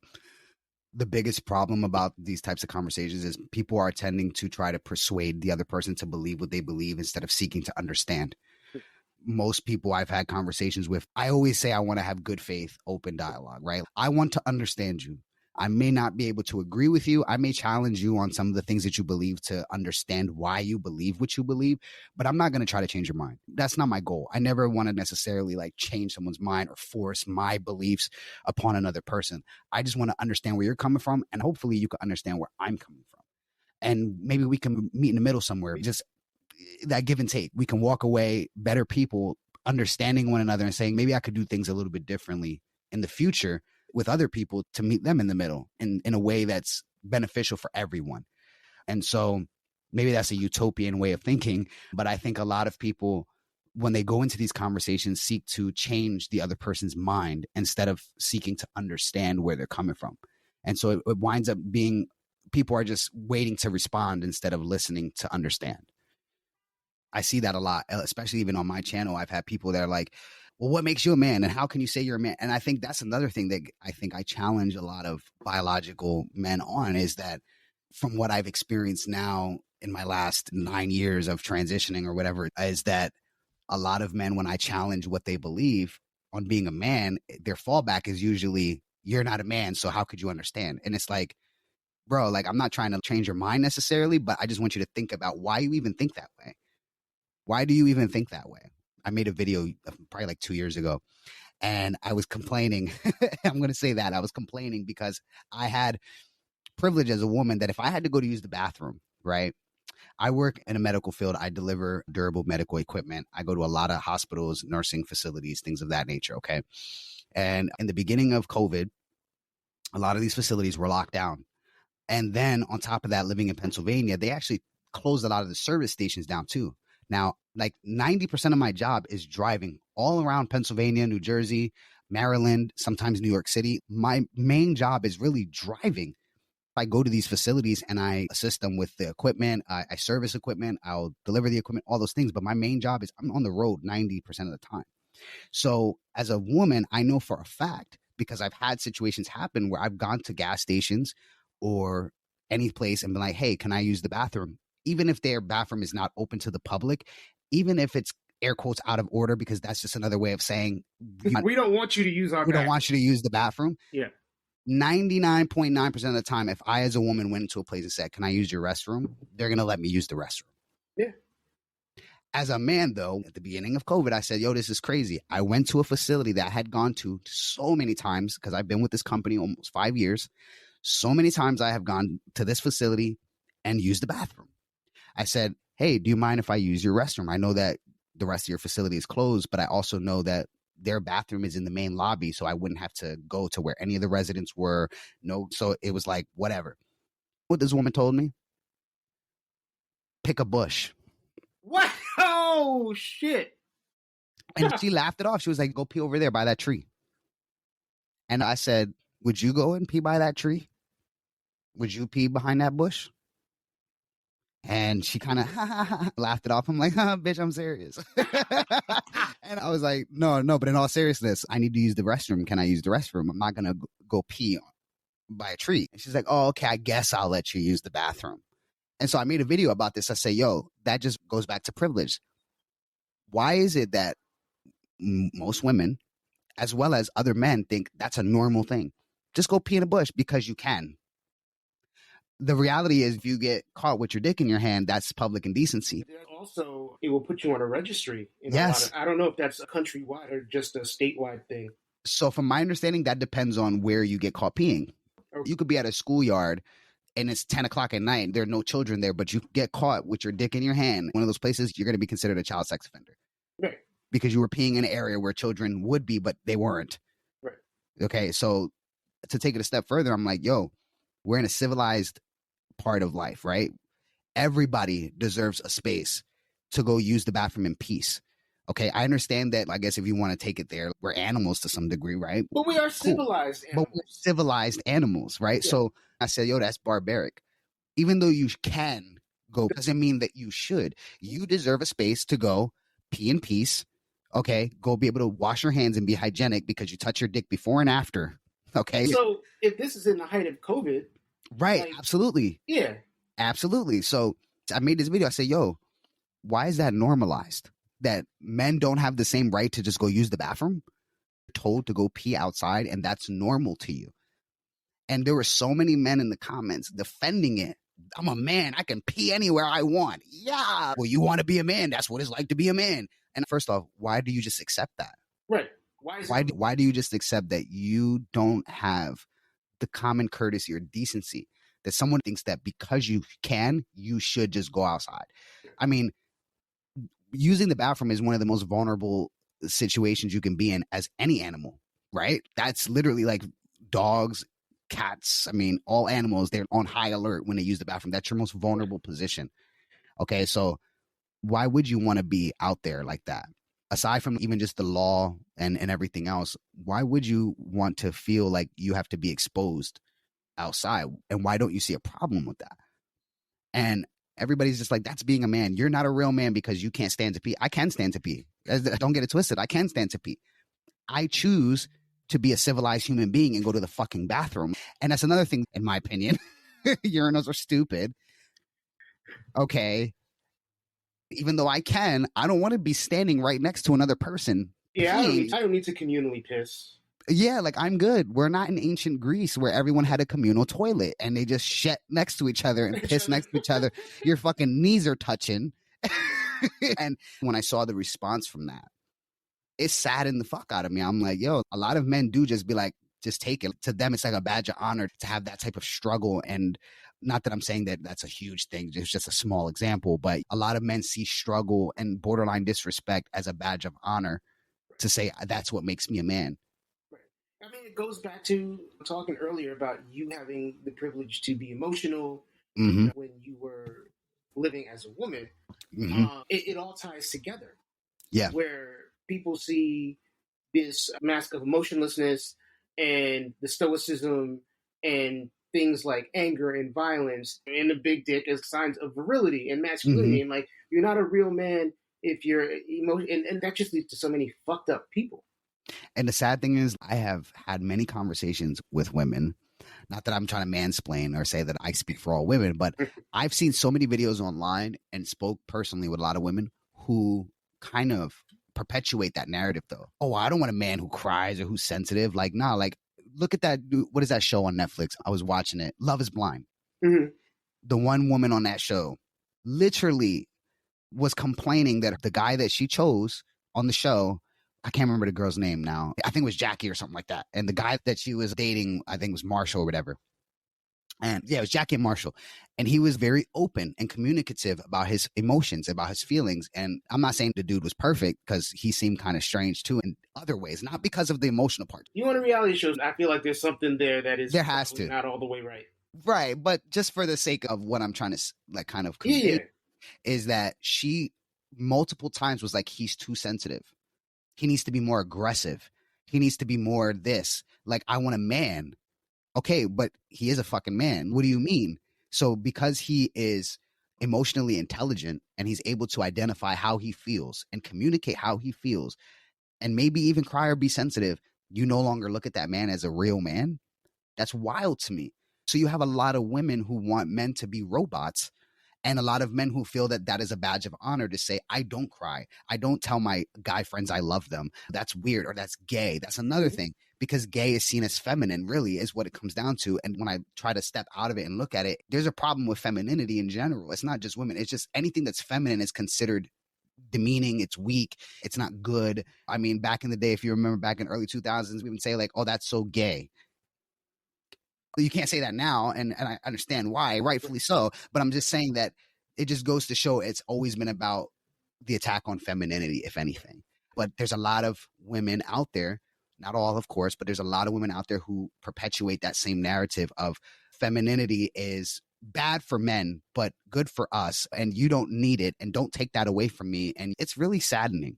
the biggest problem about these types of conversations is people are tending to try to persuade the other person to believe what they believe instead of seeking to understand. Most people I've had conversations with, I always say I want to have good faith, open dialogue, right? I want to understand you. I may not be able to agree with you. I may challenge you on some of the things that you believe to understand why you believe what you believe, but I'm not going to try to change your mind. That's not my goal. I never want to necessarily like change someone's mind or force my beliefs upon another person. I just want to understand where you're coming from, and hopefully you can understand where I'm coming from. And maybe we can meet in the middle somewhere, just that give and take. We can walk away better people, understanding one another and saying, maybe I could do things a little bit differently in the future with other people to meet them in the middle in a way that's beneficial for everyone. And so maybe that's a utopian way of thinking, but I think a lot of people, when they go into these conversations, seek to change the other person's mind instead of seeking to understand where they're coming from. And so it winds up being people are just waiting to respond instead of listening to understand. I see that a lot, especially even on my channel. I've had people that are like, well, what makes you a man? And how can you say you're a man? And I think that's another thing that I think I challenge a lot of biological men on, is that from what I've experienced now in my last 9 years of transitioning or whatever, is that a lot of men, when I challenge what they believe on being a man, their fallback is usually, you're not a man, so how could you understand? And it's like, bro, like, I'm not trying to change your mind necessarily, but I just want you to think about why you even think that way. Why do you even think that way? I made a video probably like 2 years ago, and I was complaining. I'm going to say that I was complaining because I had privilege as a woman that if I had to go to use the bathroom, right? I work in a medical field. I deliver durable medical equipment. I go to a lot of hospitals, nursing facilities, things of that nature. Okay. And in the beginning of COVID, a lot of these facilities were locked down. And then on top of that, living in Pennsylvania, they actually closed a lot of the service stations down too. Now, like 90% of my job is driving all around Pennsylvania, New Jersey, Maryland, sometimes New York City. My main job is really driving. I go to these facilities and I assist them with the equipment. I service equipment. I'll deliver the equipment, all those things. But my main job is I'm on the road 90% of the time. So as a woman, I know for a fact, because I've had situations happen where I've gone to gas stations or any place and been like, hey, can I use the bathroom? Even if their bathroom is not open to the public, even if it's air quotes out of order, because that's just another way of saying we don't want you to use our bathroom. We don't want you to use the bathroom. Yeah. 99.9% of the time, if I as a woman went into a place and said, can I use your restroom? They're going to let me use the restroom. Yeah. As a man, though, at the beginning of COVID, I said, yo, this is crazy. I went to a facility that I had gone to so many times because I've been with this company almost 5 years. So many times I have gone to this facility and used the bathroom. I said, hey, do you mind if I use your restroom? I know that the rest of your facility is closed, but I also know that their bathroom is in the main lobby, so I wouldn't have to go to where any of the residents were. No, so it was like, whatever. What this woman told me? Pick a bush. What? Oh, shit. And she laughed it off. She was like, go pee over there by that tree. And I said, would you go and pee by that tree? Would you pee behind that bush? And she kind of laughed it off. I'm like, bitch, I'm serious. And I was like, no, but in all seriousness, I need to use the restroom. Can I use the restroom? I'm not going to go pee by a tree. And she's like, oh, okay, I guess I'll let you use the bathroom. And so I made a video about this. I say, yo, that just goes back to privilege. Why is it that most women, as well as other men, think that's a normal thing? Just go pee in a bush because you can. The reality is, if you get caught with your dick in your hand, that's public indecency. Also, it will put you on a registry. Yes. I don't know if that's a countrywide or just a statewide thing. So from my understanding, that depends on where you get caught peeing. Okay. You could be at a schoolyard and it's 10 o'clock at night. There are no children there, but you get caught with your dick in your hand. One of those places, you're going to be considered a child sex offender. Right. Because you were peeing in an area where children would be, but they weren't. Right. Okay. So to take it a step further, I'm like, yo, we're in a civilized part of life, right? Everybody deserves a space to go use the bathroom in peace. Okay, I understand that. I guess if you want to take it there, we're animals to some degree, right? But we are civilized animals. But we're civilized animals, right? Yeah. So I said, yo, that's barbaric. Even though you can go, doesn't mean that you should. You deserve a space to go pee in peace. Okay, go be able to wash your hands and be hygienic because you touch your dick before and after. Okay. So if this is in the height of COVID. Right. Like, absolutely. Yeah. Absolutely. So I made this video. I said, yo, why is that normalized? That men don't have the same right to just go use the bathroom? You're told to go pee outside and that's normal to you. And there were so many men in the comments defending it. I'm a man. I can pee anywhere I want. Yeah. Well, you want to be a man. That's what it's like to be a man. And first off, why do you just accept that? Right. Why do you just accept that you don't have the common courtesy or decency that someone thinks that because you can, you should just go outside? I mean, using the bathroom is one of the most vulnerable situations you can be in as any animal, right? That's literally like dogs, cats. I mean, all animals, they're on high alert when they use the bathroom. That's your most vulnerable position. Okay, so why would you want to be out there like that? Aside from even just the law and everything else, why would you want to feel like you have to be exposed outside? And why don't you see a problem with that? And everybody's just like, that's being a man. You're not a real man because you can't stand to pee. I can stand to pee. Don't get it twisted. I can stand to pee. I choose to be a civilized human being and go to the fucking bathroom. And that's another thing, in my opinion. Urinals are stupid. Okay. Even though I can, I don't want to be standing right next to another person. Yeah, I don't need to communally piss. Yeah, like I'm good. We're not in ancient Greece where everyone had a communal toilet and they just shit next to each other and piss next to each other. Your fucking knees are touching. And when I saw the response from that, it saddened the fuck out of me. I'm like, yo, a lot of men do just be like, just take it. To them, it's like a badge of honor to have that type of struggle. And not that I'm saying that that's a huge thing. It's just a small example. But a lot of men see struggle and borderline disrespect as a badge of honor to say, that's what makes me a man. Right. I mean, it goes back to talking earlier about you having the privilege to be emotional when you were living as a woman. It all ties together. Yeah. Where people see this mask of emotionlessness and the stoicism and things like anger and violence and the big dick as signs of virility and masculinity. And like, you're not a real man if you're emotional. And that just leads to so many fucked up people. And the sad thing is, I have had many conversations with women. Not that I'm trying to mansplain or say that I speak for all women, but I've seen so many videos online and spoke personally with a lot of women who kind of perpetuate that narrative though. Oh, I don't want a man who cries or who's sensitive. Like, nah, like, look at that. What is that show on Netflix? I was watching it. Love is Blind. The one woman on that show literally was complaining that the guy that she chose on the show, I can't remember the girl's name now. I think it was Jackie or something like that. And the guy that she was dating, I think was Marshall or whatever. And yeah, it was Jackie and Marshall. And he was very open and communicative about his emotions, about his feelings. And I'm not saying the dude was perfect, because he seemed kind of strange too in other ways, not because of the emotional part. You want a reality show, I feel like there's something there that is there has to not all the way right. Right. But just for the sake of what I'm trying to like kind of convey, is that she multiple times was like, he's too sensitive. He needs to be more aggressive. He needs to be more this. Like, I want a man. Okay, but he is a fucking man. What do you mean? So because he is emotionally intelligent and he's able to identify how he feels and communicate how he feels and maybe even cry or be sensitive, you no longer look at that man as a real man? That's wild to me. So you have a lot of women who want men to be robots, and a lot of men who feel that that is a badge of honor to say, I don't cry. I don't tell my guy friends I love them. That's weird, or that's gay. That's another thing, because gay is seen as feminine, really, is what it comes down to. And when I try to step out of it and look at it, there's a problem with femininity in general. It's not just women. It's just anything that's feminine is considered demeaning. It's weak. It's not good. I mean, back in the day, if you remember back in early 2000s, we would say like, oh, that's so gay. You can't say that now, and I understand why, rightfully so. But I'm just saying that it just goes to show it's always been about the attack on femininity, if anything. But there's a lot of women out there, not all, of course, but there's a lot of women out there who perpetuate that same narrative of femininity is bad for men, but good for us, and you don't need it, and don't take that away from me. And it's really saddening.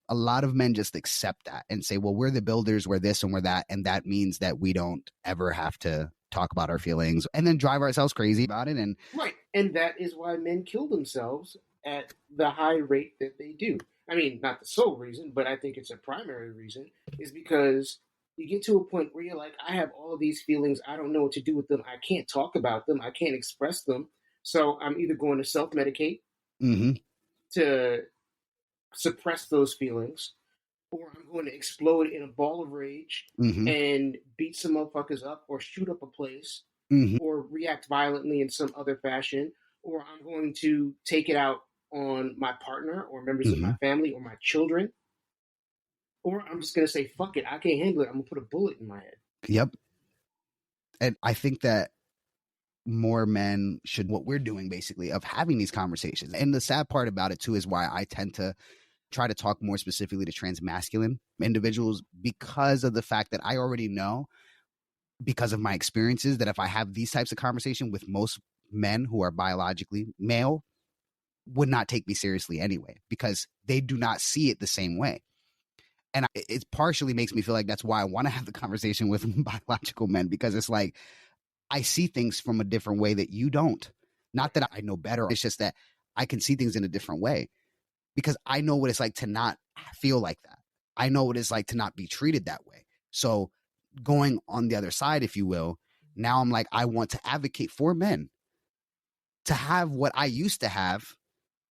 A lot of men just accept that and say, well, we're the builders, we're this and we're that. And that means that we don't ever have to talk about our feelings and then drive ourselves crazy about it. And right. And that is why men kill themselves at the high rate that they do. I mean, not the sole reason, but I think it's a primary reason, is because you get to a point where you're like, I have all these feelings. I don't know what to do with them. I can't talk about them. I can't express them. So I'm either going to self-medicate to suppress those feelings, or I'm going to explode in a ball of rage and beat some motherfuckers up, or shoot up a place, or react violently in some other fashion, or I'm going to take it out on my partner or members of my family or my children, or I'm just going to say, fuck it, I can't handle it. I'm going to put a bullet in my head. Yep. And I think that more men should, what we're doing basically, of having these conversations. And the sad part about it too is why I tend to try to talk more specifically to transmasculine individuals, because of the fact that I already know, because of my experiences, that if I have these types of conversation with most men who are biologically male, would not take me seriously anyway, because they do not see it the same way. And it partially makes me feel like that's why I want to have the conversation with biological men, because it's like, I see things from a different way that you don't. Not that I know better. It's just that I can see things in a different way, because I know what it's like to not feel like that. I know what it's like to not be treated that way. So going on the other side, if you will, now I'm like, I want to advocate for men to have what I used to have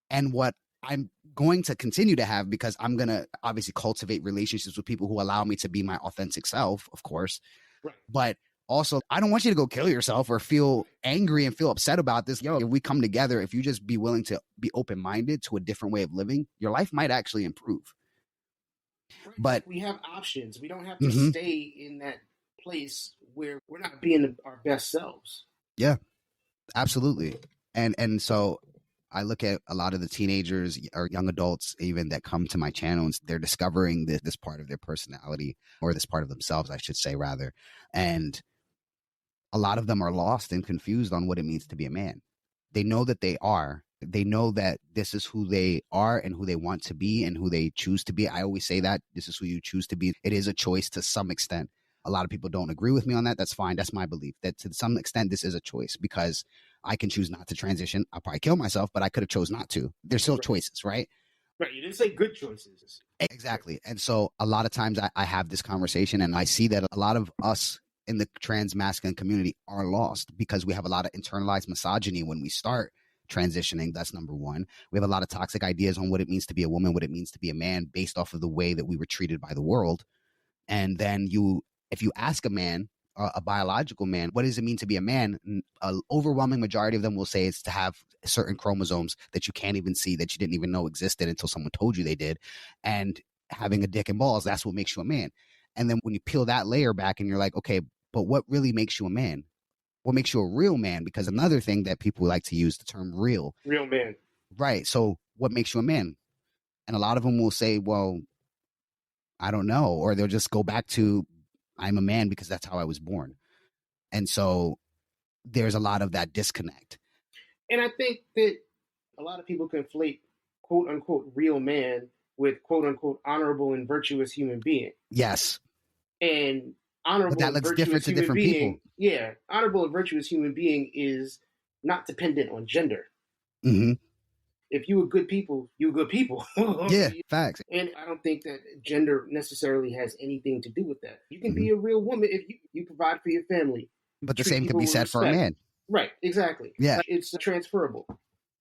and what I'm going to continue to have, because I'm going to obviously cultivate relationships with people who allow me to be my authentic self, of course. Right. But also, I don't want you to go kill yourself or feel angry and feel upset about this. Yo, if we come together, if you just be willing to be open-minded to a different way of living, your life might actually improve. Right. But we have options. We don't have to stay in that place where we're not being our best selves. Yeah, absolutely. And so I look at a lot of the teenagers or young adults even that come to my channel, and they're discovering this part of their personality, or this part of themselves, I should say, rather. And a lot of them are lost and confused on what it means to be a man. They know that they are. They know that this is who they are and who they want to be and who they choose to be. I always say that this is who you choose to be. It is a choice to some extent. A lot of people don't agree with me on that. That's fine. That's my belief, that to some extent, this is a choice, because I can choose not to transition. I'll probably kill myself, but I could have chose not to. There's still choices, right? Right. You didn't say good choices. Exactly. And so a lot of times I have this conversation, and I see that a lot of us in the transmasculine community are lost, because we have a lot of internalized misogyny when we start transitioning. That's number one. We have a lot of toxic ideas on what it means to be a woman, what it means to be a man, based off of the way that we were treated by the world. And then if you ask a man, a biological man, what does it mean to be a man? An overwhelming majority of them will say it's to have certain chromosomes that you can't even see, that you didn't even know existed until someone told you they did. And having a dick and balls, that's what makes you a man. And then when you peel that layer back and you're like, okay, but what really makes you a man? what makes you a real man? Because another thing that people like to use the term real man. Right. So what makes you a man? And a lot of them will say, well, I don't know. Or they'll just go back to, I'm a man because that's how I was born. And so there's a lot of that disconnect. And I think that a lot of people conflate quote unquote real man with quote unquote honorable and virtuous human being. Yes. And honorable but that and looks virtuous different to human different being, people. Yeah. Honorable and virtuous human being is not dependent on gender. Mm-hmm. If you were good people, you were good people. Yeah, facts. And I don't think that gender necessarily has anything to do with that. You can be a real woman if you provide for your family. But the same can be said for a man. Right, exactly. Yeah. Like, it's transferable.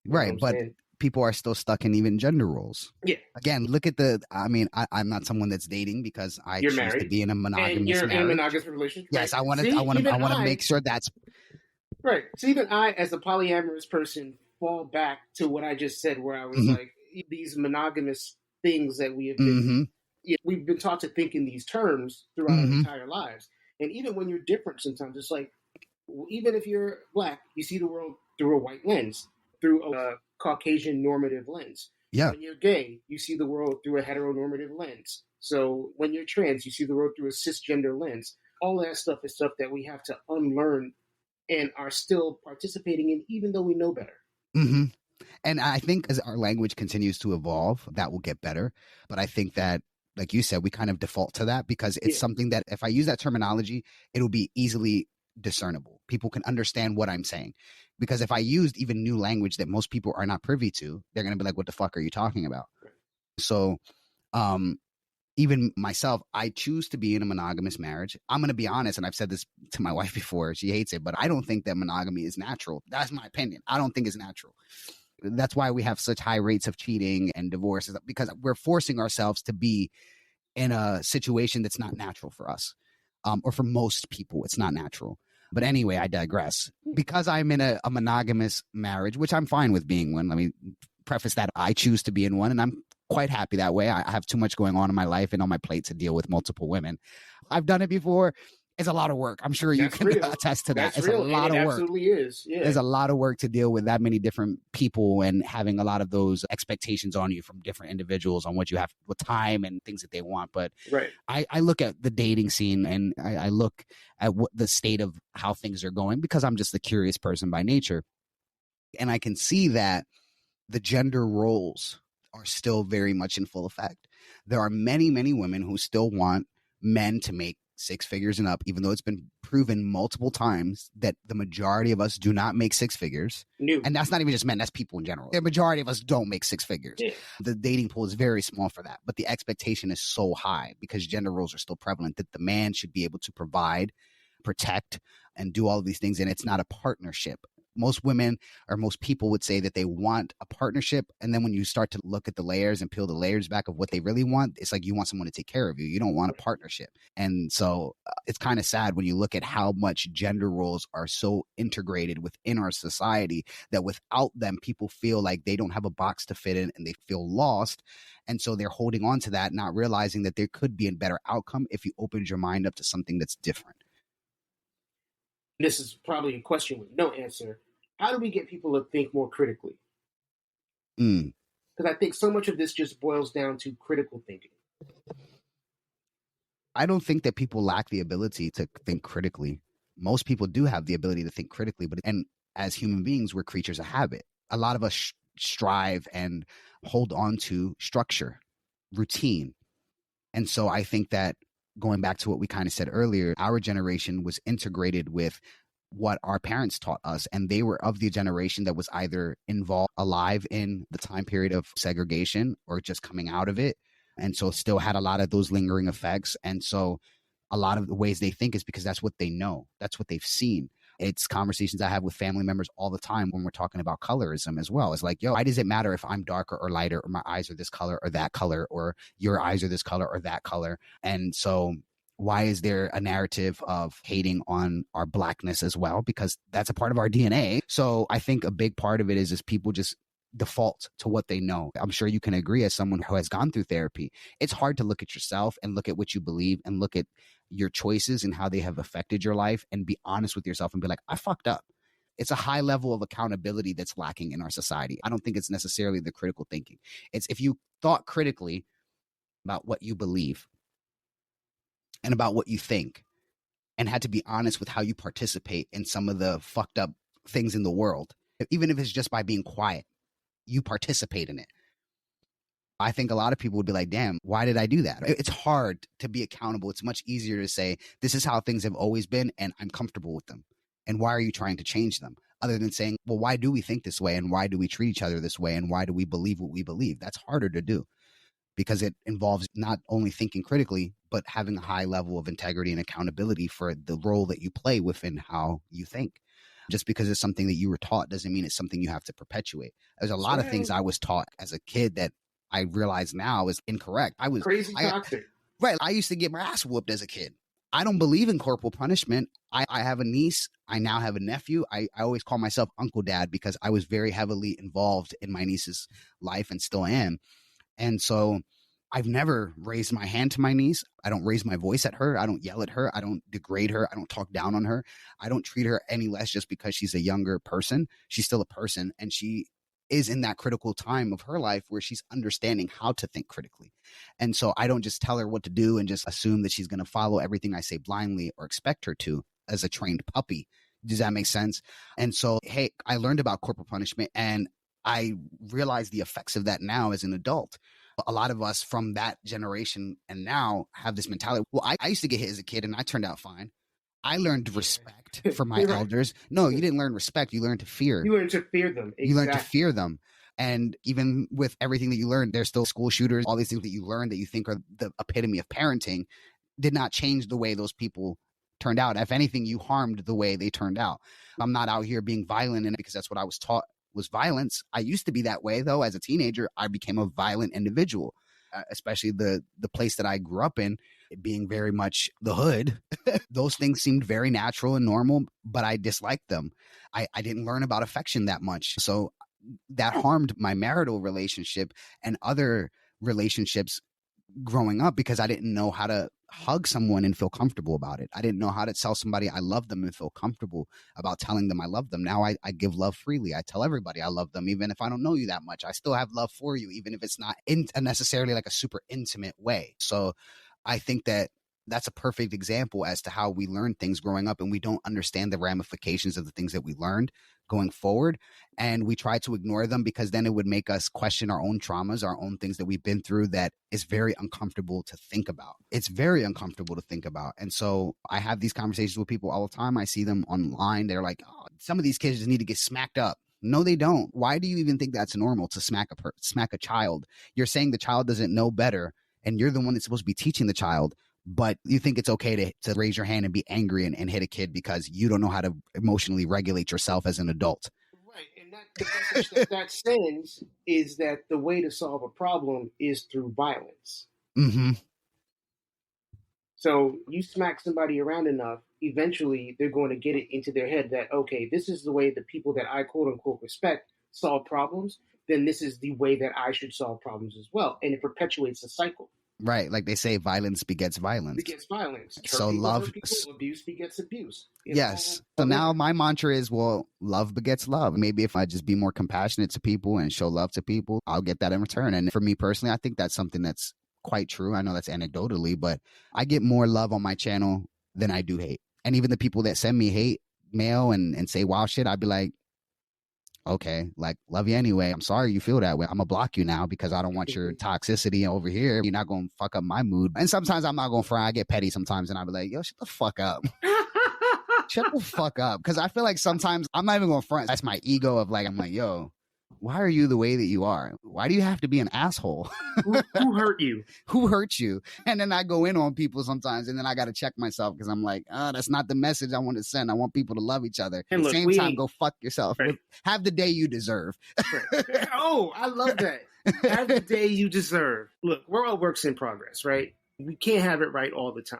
Right, but people are still stuck in even gender roles. Yeah. Again, look at I'm not someone that's dating because You're choose married, to be in a monogamous and you're marriage. in a monogamous relationship. Yes, right? I want to make sure that's right. So even I, as a polyamorous person, fall back to what I just said, where I was like, these monogamous things that we have been, we've been taught to think in these terms throughout our entire lives. And even when you're different, sometimes it's like, even if you're black, you see the world through a white lens, through a Caucasian normative lens. Yeah. When you're gay, you see the world through a heteronormative lens. So when you're trans, you see the world through a cisgender lens. All that stuff is stuff that we have to unlearn and are still participating in, even though we know better. Mm-hmm. And I think as our language continues to evolve, that will get better. But I think that, like you said, we kind of default to that because it's something that if I use that terminology, it'll be easily discernible. People can understand what I'm saying. Because if I used even new language that most people are not privy to, they're going to be like, what the fuck are you talking about? Right. So even myself, I choose to be in a monogamous marriage. I'm going to be honest, and I've said this to my wife before. She hates it, but I don't think that monogamy is natural. That's my opinion. I don't think it's natural. That's why we have such high rates of cheating and divorces, because we're forcing ourselves to be in a situation that's not natural for us, or for most people, it's not natural. But anyway, I digress. Because I'm in a monogamous marriage, which I'm fine with being one. Let me preface that I choose to be in one, and I'm quite happy that way. I have too much going on in my life and on my plate to deal with multiple women. I've done it before. It's a lot of work. I'm sure you can attest to that. It's a lot of work. It absolutely is. Yeah. There's a lot of work to deal with that many different people and having a lot of those expectations on you from different individuals on what you have with time and things that they want. But I look at the dating scene and I look at what the state of how things are going because I'm just a curious person by nature. And I can see that the gender roles are still very much in full effect. There are many, many women who still want men to make six figures and up, even though it's been proven multiple times that the majority of us do not make six figures. No. And that's not even just men, that's people in general. The majority of us don't make six figures. Yeah. The dating pool is very small for that, but the expectation is so high because gender roles are still prevalent that the man should be able to provide, protect, and do all of these things. And it's not a partnership. Most women or most people would say that they want a partnership. And then when you start to look at the layers and peel the layers back of what they really want, it's like you want someone to take care of you. You don't want a partnership. And so it's kind of sad when you look at how much gender roles are so integrated within our society that without them, people feel like they don't have a box to fit in and they feel lost. And so they're holding on to that, not realizing that there could be a better outcome if you opened your mind up to something that's different. This is probably a question with no answer. How do we get people to think more critically? Because I think so much of this just boils down to critical thinking. I don't think that people lack the ability to think critically. Most people do have the ability to think critically, and as human beings, we're creatures of habit. A lot of us strive and hold on to structure, routine. And so I think that going back to what we kind of said earlier, our generation was integrated with what our parents taught us. And they were of the generation that was either alive in the time period of segregation or just coming out of it. And so still had a lot of those lingering effects. And so a lot of the ways they think is because that's what they know. That's what they've seen. It's conversations I have with family members all the time when we're talking about colorism as well. It's like, yo, why does it matter if I'm darker or lighter or my eyes are this color or that color or your eyes are this color or that color? And so why is there a narrative of hating on our blackness as well? Because that's a part of our DNA. So I think a big part of it is people just default to what they know. I'm sure you can agree, as someone who has gone through therapy, it's hard to look at yourself and look at what you believe and look at your choices and how they have affected your life and be honest with yourself and be like, I fucked up. It's a high level of accountability that's lacking in our society. I don't think it's necessarily the critical thinking. It's if you thought critically about what you believe and about what you think and had to be honest with how you participate in some of the fucked up things in the world, even if it's just by being quiet, you participate in it. I think a lot of people would be like, damn, why did I do that? It's hard to be accountable. It's much easier to say, this is how things have always been and I'm comfortable with them. And why are you trying to change them? Other than saying, well, why do we think this way? And why do we treat each other this way? And why do we believe what we believe? That's harder to do because it involves not only thinking critically, but having a high level of integrity and accountability for the role that you play within how you think. Just because it's something that you were taught doesn't mean it's something you have to perpetuate. There's a lot of things I was taught as a kid that I realize now is incorrect. I was crazy toxic. Right. I used to get my ass whooped as a kid. I don't believe in corporal punishment. I have a niece. I now have a nephew. I always call myself Uncle Dad because I was very heavily involved in my niece's life and still am. And so I've never raised my hand to my niece. I don't raise my voice at her. I don't yell at her. I don't degrade her. I don't talk down on her. I don't treat her any less just because she's a younger person. She's still a person, and she is in that critical time of her life where she's understanding how to think critically. And so I don't just tell her what to do and just assume that she's going to follow everything I say blindly or expect her to as a trained puppy. Does that make sense? And so, hey, I learned about corporal punishment and I realize the effects of that now as an adult. A lot of us from that generation and now have this mentality. Well, I used to get hit as a kid and I turned out fine. I learned respect for my elders. No, you didn't learn respect. You learned to fear. You learned to fear them. Exactly. You learned to fear them. And even with everything that you learned, there's still school shooters. All these things that you learned that you think are the epitome of parenting did not change the way those people turned out. If anything, you harmed the way they turned out. I'm not out here being violent in it because that's what I was taught was violence. I used to be that way, though. As a teenager, I became a violent individual, especially the place that I grew up in, being very much the hood. Those things seemed very natural and normal, but I disliked them. I didn't learn about affection that much. So that harmed my marital relationship and other relationships growing up because I didn't know how to hug someone and feel comfortable about it. I didn't know how to tell somebody I love them and feel comfortable about telling them I love them. Now I give love freely. I tell everybody I love them, even if I don't know you that much. I still have love for you, even if it's not in necessarily like a super intimate way. So I think that that's a perfect example as to how we learn things growing up and we don't understand the ramifications of the things that we learned going forward. And we try to ignore them because then it would make us question our own traumas, our own things that we've been through that is very uncomfortable to think about. It's very uncomfortable to think about. And so I have these conversations with people all the time. I see them online. They're like, oh, some of these kids just need to get smacked up. No, they don't. Why do you even think that's normal to smack a child? You're saying the child doesn't know better and you're the one that's supposed to be teaching the child. But you think it's okay to raise your hand and be angry and hit a kid because you don't know how to emotionally regulate yourself as an adult. Right. And the message that sends is that the way to solve a problem is through violence. Mm-hmm. So you smack somebody around enough, eventually they're going to get it into their head that, okay, this is the way the people that I quote unquote respect solve problems. Then this is the way that I should solve problems as well. And it perpetuates a cycle. Right. Like they say, violence begets violence. Begets violence. So love, abuse begets abuse. Yes. So now my mantra is, well, love begets love. Maybe if I just be more compassionate to people and show love to people, I'll get that in return. And for me personally, I think that's something that's quite true. I know that's anecdotally, but I get more love on my channel than I do hate. And even the people that send me hate mail and say wild shit, I'd be like, okay, like, love you anyway. I'm sorry you feel that way. I'm gonna block you now because I don't want your toxicity over here. You're not gonna fuck up my mood. And sometimes I'm not gonna fry. I get petty sometimes and I'll be like, yo, shut the fuck up. Shut the fuck up. Because I feel like sometimes I'm not even gonna front. That's my ego of like, I'm like, yo, why are you the way that you are? Why do you have to be an asshole? Who hurt you? Who hurt you? And then I go in on people sometimes and then I got to check myself because I'm like, oh, that's not the message I want to send. I want people to love each other. At the same time, go fuck yourself. Right. Have the day you deserve. Right. Oh, I love that. Have the day you deserve. Look, we're all works in progress, right? We can't have it right all the time.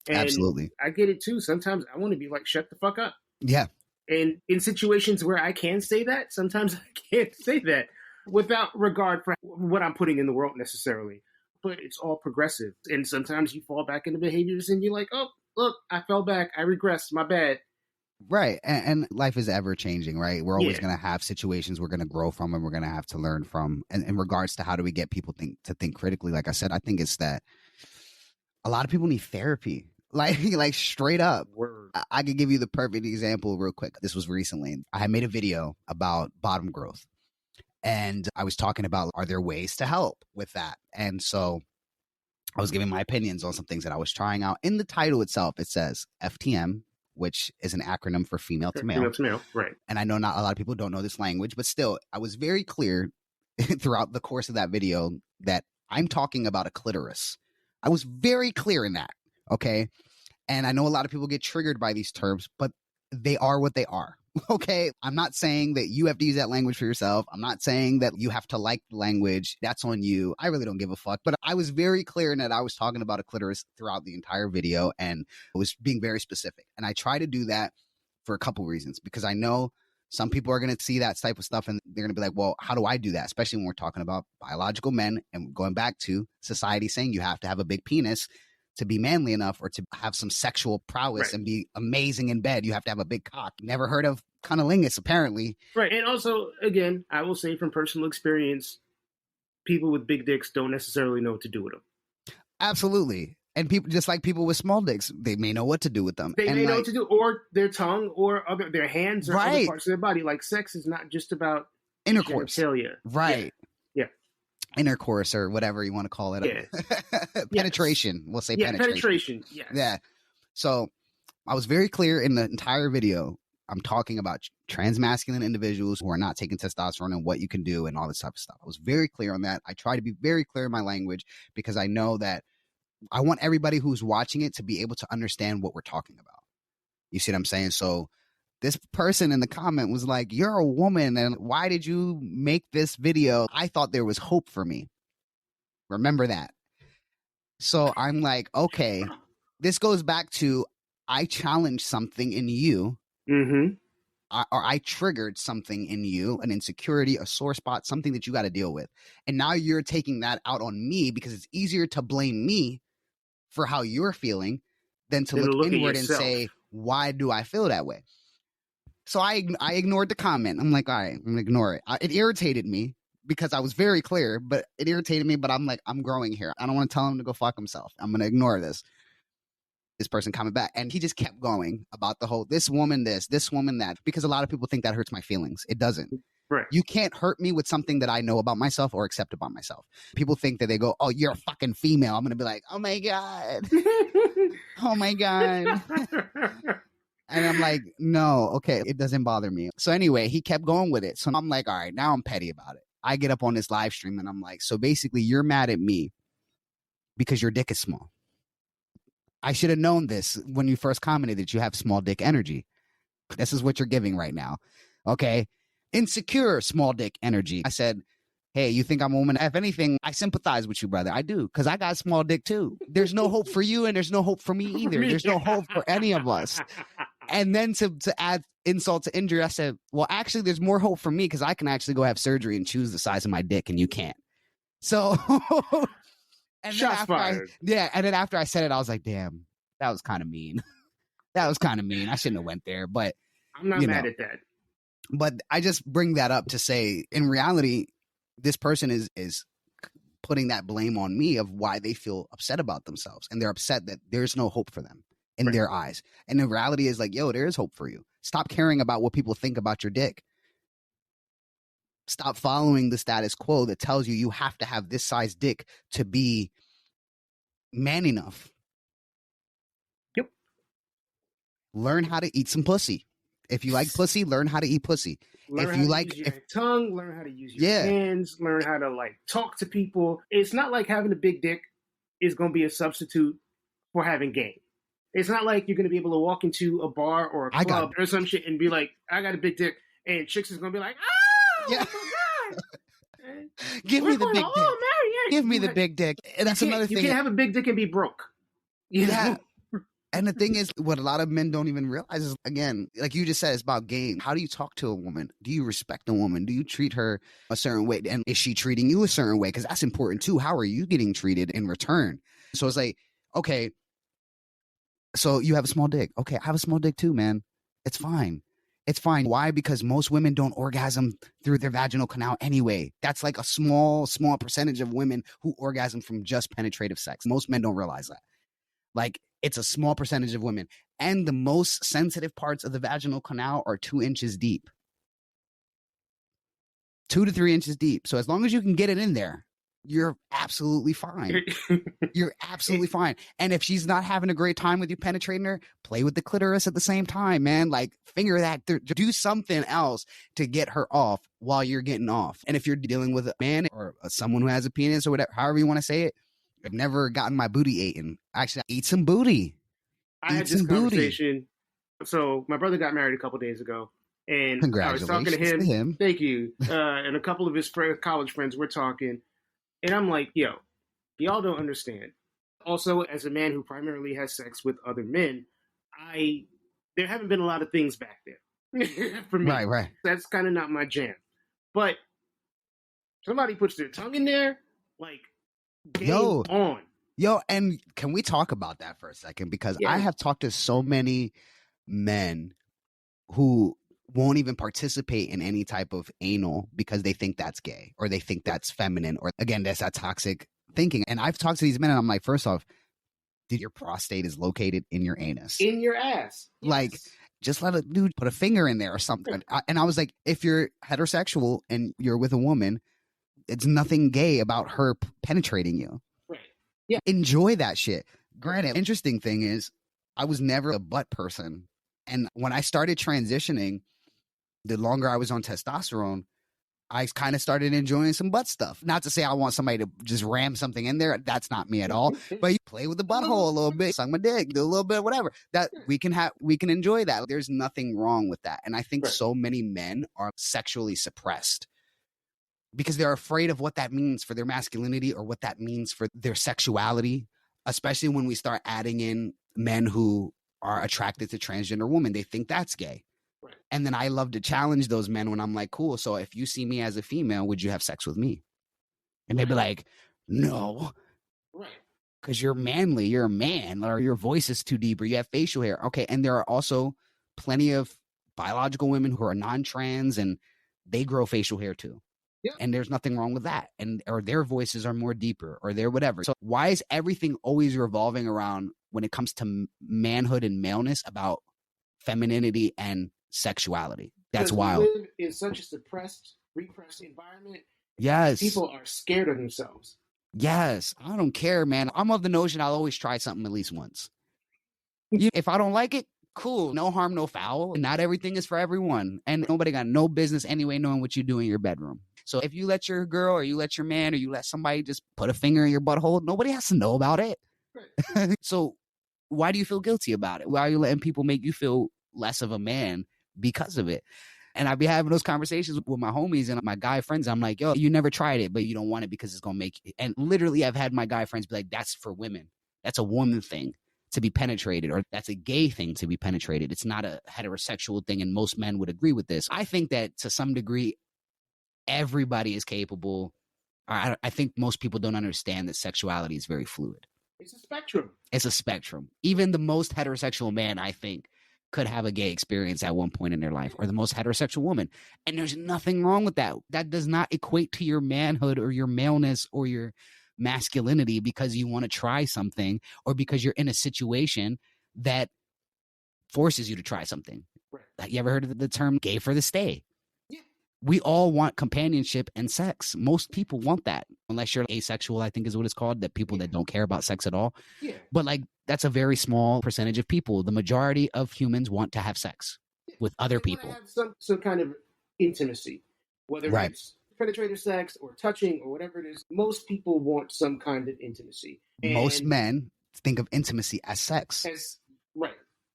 And absolutely. I get it too. Sometimes I want to be like, shut the fuck up. Yeah. And in situations where I can say that, sometimes I can't say that. without regard for what I'm putting in the world necessarily. But it's all progressive. And sometimes you fall back into behaviors and you're like, oh, look, I fell back. I regressed. My bad. Right. And life is ever changing, right? We're always going to have situations we're going to grow from and we're going to have to learn from. And in regards to how do we get people to think critically, like I said, I think it's that a lot of people need therapy. Like straight up. Word. I could give you the perfect example real quick. This was recently. I had made a video about bottom growth. And I was talking about, are there ways to help with that? And so I was giving my opinions on some things that I was trying out. In the title itself, it says FTM, which is an acronym for female to male. Female to male, right. And I know not a lot of people don't know this language, but still, I was very clear throughout the course of that video that I'm talking about a clitoris. I was very clear in that, okay? And I know a lot of people get triggered by these terms, but they are what they are. Okay, I'm not saying that you have to use that language for yourself. I'm not saying that you have to like the language. That's on you. I really don't give a fuck. But I was very clear in that I was talking about a clitoris throughout the entire video and I was being very specific. And I try to do that for a couple reasons, because I know some people are going to see that type of stuff and they're going to be like, well, how do I do that? Especially when we're talking about biological men and going back to society saying you have to have a big penis to be manly enough or to have some sexual prowess and be amazing in bed. You have to have a big cock. Never heard of cunnilingus, apparently. Right. And also, again, I will say from personal experience, people with big dicks don't necessarily know what to do with them. Absolutely. And people, just like people with small dicks, they may know what to do with them. They may know what to do, or their tongue, or their hands, or other parts of their body. Like sex is not just about intercourse. Genitalia. Right. Yeah. Intercourse or whatever you want to call it. Yeah. Penetration. We'll say penetration. Yes. Yeah. So I was very clear in the entire video. I'm talking about transmasculine individuals who are not taking testosterone and what you can do and all this type of stuff. I was very clear on that. I try to be very clear in my language because I know that I want everybody who's watching it to be able to understand what we're talking about. You see what I'm saying? So this person in the comment was like, you're a woman and why did you make this video? I thought there was hope for me. Remember that. So I'm like, okay, this goes back to I challenged something in you. Mm-hmm. Or I triggered something in you, an insecurity, a sore spot, something that you got to deal with. And now you're taking that out on me because it's easier to blame me for how you're feeling than to look inward and say, why do I feel that way? So I ignored the comment. I'm like, all right, I'm going to ignore it. It irritated me because I was very clear, but it irritated me. But I'm like, I'm growing here. I don't want to tell him to go fuck himself. I'm going to ignore this. This person coming back. And he just kept going about the whole, this woman this woman that, because a lot of people think that hurts my feelings. It doesn't. Right. You can't hurt me with something that I know about myself or accept about myself. People think that they go, oh, you're a fucking female. I'm going to be like, oh my God. Oh my God. And I'm like, no, okay, it doesn't bother me. So anyway, he kept going with it. So I'm like, all right, now I'm petty about it. I get up on this live stream and I'm like, so basically you're mad at me because your dick is small. I should have known this when you first commented that you have small dick energy. This is what you're giving right now. Okay. Insecure small dick energy. I said, hey, you think I'm a woman? If anything, I sympathize with you, brother. I do. Because I got small dick too. There's no hope for you and there's no hope for me either. There's no hope for any of us. And then to add insult to injury, I said, well, actually, there's more hope for me because I can actually go have surgery and choose the size of my dick and you can't. So... And shots fired. And then after I said it, I was like, damn, that was kind of mean. That was kind of mean. I shouldn't have went there, but I'm not mad at that. But I just bring that up to say, in reality, this person is putting that blame on me of why they feel upset about themselves. And they're upset that there's no hope for them in their eyes. And the reality is like, yo, there is hope for you. Stop caring about what people think about your dick. Stop following the status quo that tells you have to have this size dick to be man enough. Yep. Learn how to eat some pussy. If you like pussy, learn how to eat pussy. Learn if you how like to use your tongue, learn how to use your hands, learn how to like talk to people. It's not like having a big dick is going to be a substitute for having game. It's not like you're going to be able to walk into a bar or a club or some shit and be like, I got a big dick. And chicks is going to be like, yeah. Oh my God. Give me the big dick. Give me the big dick. And that's another thing. You can't have a big dick and be broke. Yeah. And the thing is, what a lot of men don't even realize is, again, like you just said, it's about game. How do you talk to a woman? Do you respect a woman? Do you treat her a certain way? And is she treating you a certain way? Because that's important too. How are you getting treated in return? So it's like, okay, so you have a small dick. Okay, I have a small dick too, man. It's fine. It's fine. Why? Because most women don't orgasm through their vaginal canal anyway. That's like a small percentage of women who orgasm from just penetrative sex. Most men don't realize that. Like, it's a small percentage of women. And the most sensitive parts of the vaginal canal are 2 inches deep. 2 to 3 inches deep. So as long as you can get it in there, you're absolutely fine. You're absolutely fine. And if she's not having a great time with you penetrating her, play with the clitoris at the same time, man. Like, finger that, do something else to get her off while you're getting off. And if you're dealing with a man or someone who has a penis or whatever, however you want to say it, I've never gotten my booty eaten. Actually, I eat some booty. I had this conversation. So my brother got married a couple days ago, and I was talking to him. Thank you. And a couple of his college friends were talking, and I'm like, yo, y'all don't understand. Also, as a man who primarily has sex with other men, there haven't been a lot of things back there for me. Right. That's kind of not my jam. But somebody puts their tongue in there, like, game on. Yo, and can we talk about that for a second? Because I have talked to so many men who won't even participate in any type of anal because they think that's gay or they think that's feminine, or again, that's that toxic thinking. And I've talked to these men and I'm like, first off, dude, your prostate is located in your anus. In your ass. Yes. Like, just let a dude put a finger in there or something. And I was like, if you're heterosexual and you're with a woman, it's nothing gay about her penetrating you. Right. Yeah. Enjoy that shit. Granted, interesting thing is, I was never a butt person. And when I started transitioning, the longer I was on testosterone, I kind of started enjoying some butt stuff. Not to say I want somebody to just ram something in there. That's not me at all. But you play with the butthole a little bit, suck my dick, do a little bit, whatever. That we can enjoy that. There's nothing wrong with that. And I think so many men are sexually suppressed because they're afraid of what that means for their masculinity or what that means for their sexuality, especially when we start adding in men who are attracted to transgender women. They think that's gay. Right. And then I love to challenge those men when I'm like, cool, so if you see me as a female, would you have sex with me? And they'd be like, no. Right. Because you're manly, you're a man, or your voice is too deep, or you have facial hair. Okay, and there are also plenty of biological women who are non-trans and they grow facial hair too. Yeah. And there's nothing wrong with that. And or their voices are more deeper or they're whatever. So why is everything always revolving around, when it comes to manhood and maleness, about femininity and sexuality? That's wild. We live in such a suppressed, repressed environment. Yes. People are scared of themselves. Yes. I don't care, man. I'm of the notion I'll always try something at least once. If I don't like it, cool. No harm, no foul. Not everything is for everyone. And nobody got no business anyway knowing what you do in your bedroom. So if you let your girl or you let your man or you let somebody just put a finger in your butthole, nobody has to know about it. Right. So why do you feel guilty about it? Why are you letting people make you feel less of a man because of it? And I'd be having those conversations with my homies and my guy friends. I'm like, yo, you never tried it, but you don't want it because it's going to make it. And literally I've had my guy friends be like, that's for women. That's a woman thing to be penetrated, or that's a gay thing to be penetrated. It's not a heterosexual thing. And most men would agree with this. I think that to some degree, everybody is capable. I think most people don't understand that sexuality is very fluid. It's a spectrum. It's a spectrum. Even the most heterosexual man, I think, could have a gay experience at one point in their life, or the most heterosexual woman. And there's nothing wrong with that. That does not equate to your manhood or your maleness or your masculinity because you want to try something or because you're in a situation that forces you to try something. Right. You ever heard of the term gay for the stay? Yeah. We all want companionship and sex. Most people want that, unless you're asexual, I think is what it's called, that people that don't care about sex at all. Yeah. But like, that's a very small percentage of people. The majority of humans want to have sex with other people. Have some kind of intimacy, whether it's penetrative sex or touching or whatever it is. Most people want some kind of intimacy. Most men think of intimacy as sex. Right.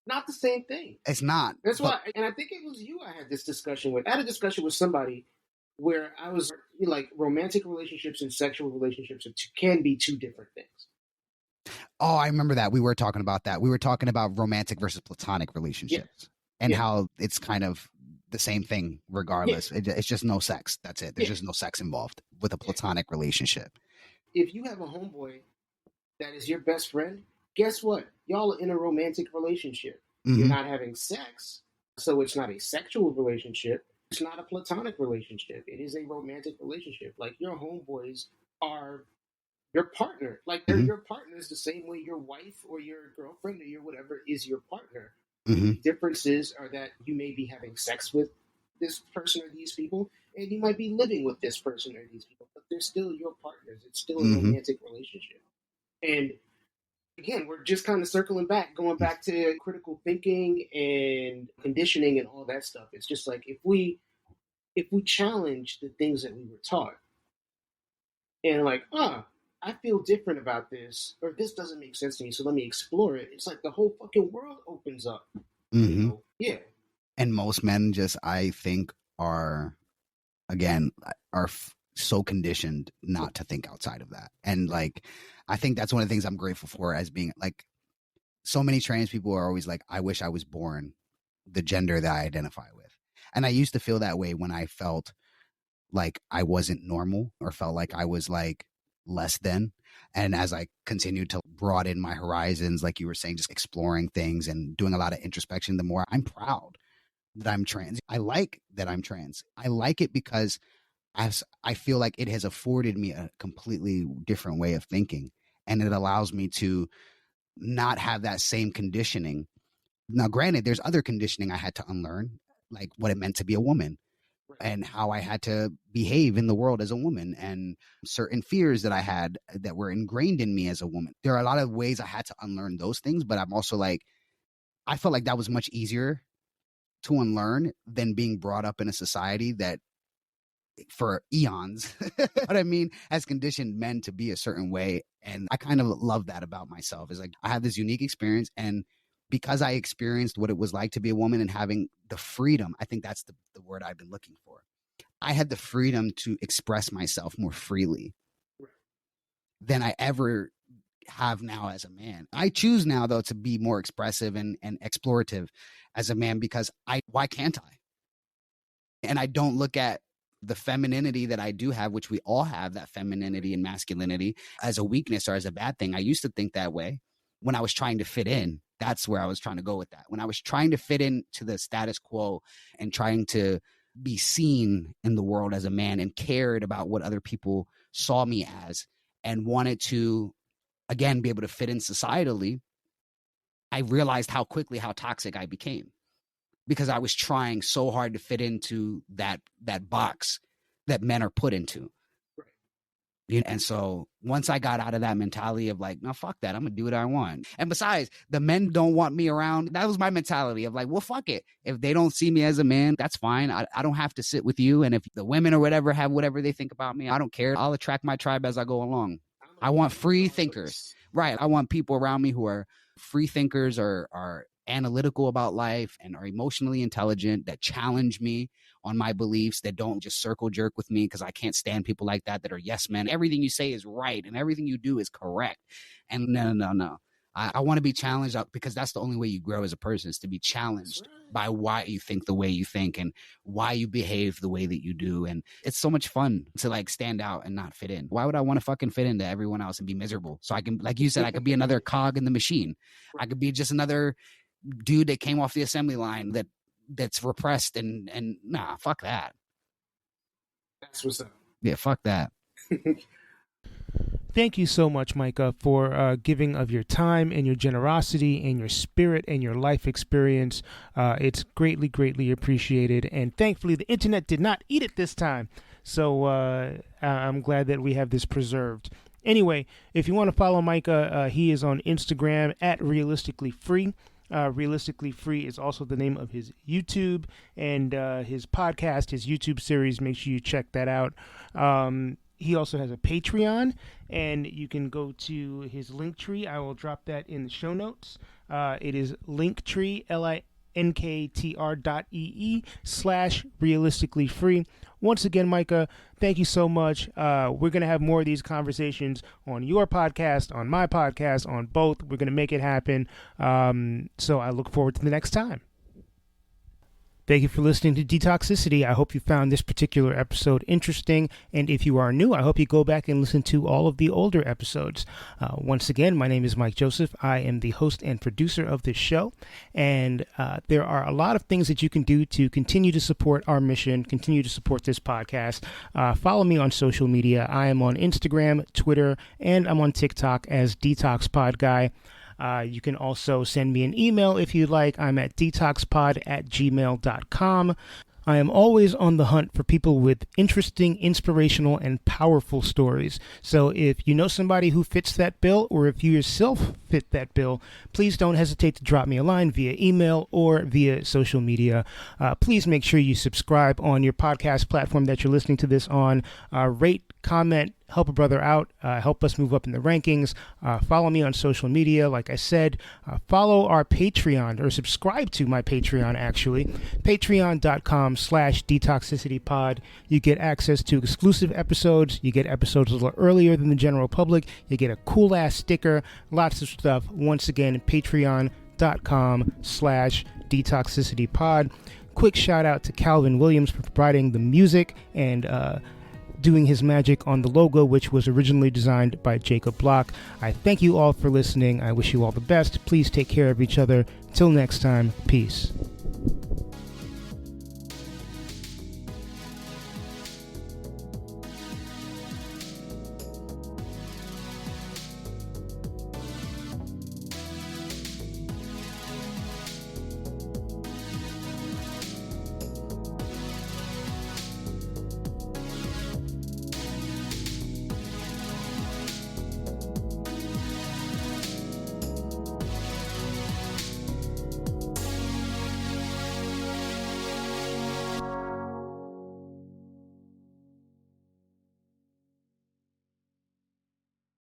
Not the same thing. It's not. That's why, and I think it was you I had this discussion with. I had a discussion with somebody where I was like, romantic relationships and sexual relationships can be two different things. Oh, I remember that. We were talking about that. We were talking about romantic versus platonic relationships and how it's kind of the same thing regardless. It's just no sex. That's it. There's just no sex involved with a platonic relationship. If you have a homeboy that is your best friend, guess what? Y'all are in a romantic relationship. You're not having sex, so it's not a sexual relationship. It's not a platonic relationship. It is a romantic relationship. Like, your homeboys are your partner. Like, they're your partners the same way your wife or your girlfriend or your whatever is your partner. The differences are that you may be having sex with this person or these people, and you might be living with this person or these people, but they're still your partners. It's still a romantic relationship. And again, we're just kind of circling back, going back to critical thinking and conditioning and all that stuff. It's just like, if we challenge the things that we were taught and like, I feel different about this, or this doesn't make sense to me, so let me explore it. It's like the whole fucking world opens up. You know? Yeah. And most men just, I think, are so conditioned not to think outside of that. And like, I think that's one of the things I'm grateful for, as being like, so many trans people are always like, I wish I was born the gender that I identify with. And I used to feel that way when I felt like I wasn't normal or felt like I was like less than. And as I continued to broaden my horizons, like you were saying, just exploring things and doing a lot of introspection, the more I'm proud that I'm trans. I like that I'm trans. I like it because as I feel like it has afforded me a completely different way of thinking, and it allows me to not have that same conditioning. Now, granted, there's other conditioning I had to unlearn, like what it meant to be a woman and how I had to behave in the world as a woman, and certain fears that I had that were ingrained in me as a woman. There are a lot of ways I had to unlearn those things, but I'm also like, I felt like that was much easier to unlearn than being brought up in a society that for eons, what I mean, has conditioned men to be a certain way. And I kind of love that about myself. Is like, I had this unique experience, and because I experienced what it was like to be a woman and having the freedom, I think that's the word I've been looking for. I had the freedom to express myself more freely than I ever have now as a man. I choose now, though, to be more expressive and explorative as a man, because why can't I? And I don't look at the femininity that I do have, which we all have, that femininity and masculinity, as a weakness or as a bad thing. I used to think that way when I was trying to fit in. That's where I was trying to go with that. When I was trying to fit into the status quo and trying to be seen in the world as a man and cared about what other people saw me as and wanted to, again, be able to fit in societally, I realized how toxic I became, because I was trying so hard to fit into that box that men are put into. And so once I got out of that mentality of like, no, fuck that, I'm gonna do what I want. And besides, the men don't want me around. That was my mentality of like, well, fuck it. If they don't see me as a man, that's fine. I don't have to sit with you. And if the women or whatever have whatever they think about me, I don't care. I'll attract my tribe as I go along. I want free thinkers. Right. I want people around me who are free thinkers, or are analytical about life and are emotionally intelligent, that challenge me on my beliefs, that don't just circle jerk with me, because I can't stand people like that are yes men. Everything you say is right and everything you do is correct. And no. I want to be challenged, because that's the only way you grow as a person, is to be challenged by why you think the way you think and why you behave the way that you do. And it's so much fun to like stand out and not fit in. Why would I want to fucking fit into everyone else and be miserable? So I can, like you said, I could be another cog in the machine. I could be just another dude that came off the assembly line that's repressed and nah, fuck that. That's what's up. Yeah, fuck that. Thank you so much, Micah, for giving of your time and your generosity and your spirit and your life experience. It's greatly, greatly appreciated. And thankfully, the internet did not eat it this time. So I'm glad that we have this preserved. Anyway, if you want to follow Micah, he is on Instagram at realisticallyfree. Realistically Free is also the name of his YouTube and his podcast, his YouTube series. Make sure you check that out. He also has a Patreon, and you can go to his Linktree. I will drop that in the show notes. It is Linktree, nktr.ee/realisticallyfree. Once again, Micah, thank you so much. We're going to have more of these conversations on your podcast, on my podcast, on both. We're going to make it happen. So I look forward to the next time. Thank you for listening to Detoxicity. I hope you found this particular episode interesting. And if you are new, I hope you go back and listen to all of the older episodes. Once again, my name is Mike Joseph. I am the host and producer of this show. And there are a lot of things that you can do to continue to support our mission, continue to support this podcast. Follow me on social media. I am on Instagram, Twitter, and I'm on TikTok as DetoxPod Guy. You can also send me an email if you'd like. I'm at detoxpod@gmail.com. I am always on the hunt for people with interesting, inspirational, and powerful stories. So if you know somebody who fits that bill, or if you yourself fit that bill, please don't hesitate to drop me a line via email or via social media. Please make sure you subscribe on your podcast platform that you're listening to this on. Rate, comment, help a brother out, help us move up in the rankings. Follow me on social media. Like I said, follow our Patreon, or subscribe to my Patreon, actually. Patreon.com/detoxicitypod. You get access to exclusive episodes. You get episodes a little earlier than the general public. You get a cool ass sticker, lots of stuff. Once again, patreon.com/detoxicitypod. Quick shout out to Calvin Williams for providing the music and doing his magic on the logo, which was originally designed by Jacob Block. I thank you all for listening. I wish you all the best. Please take care of each other. Till next time, peace.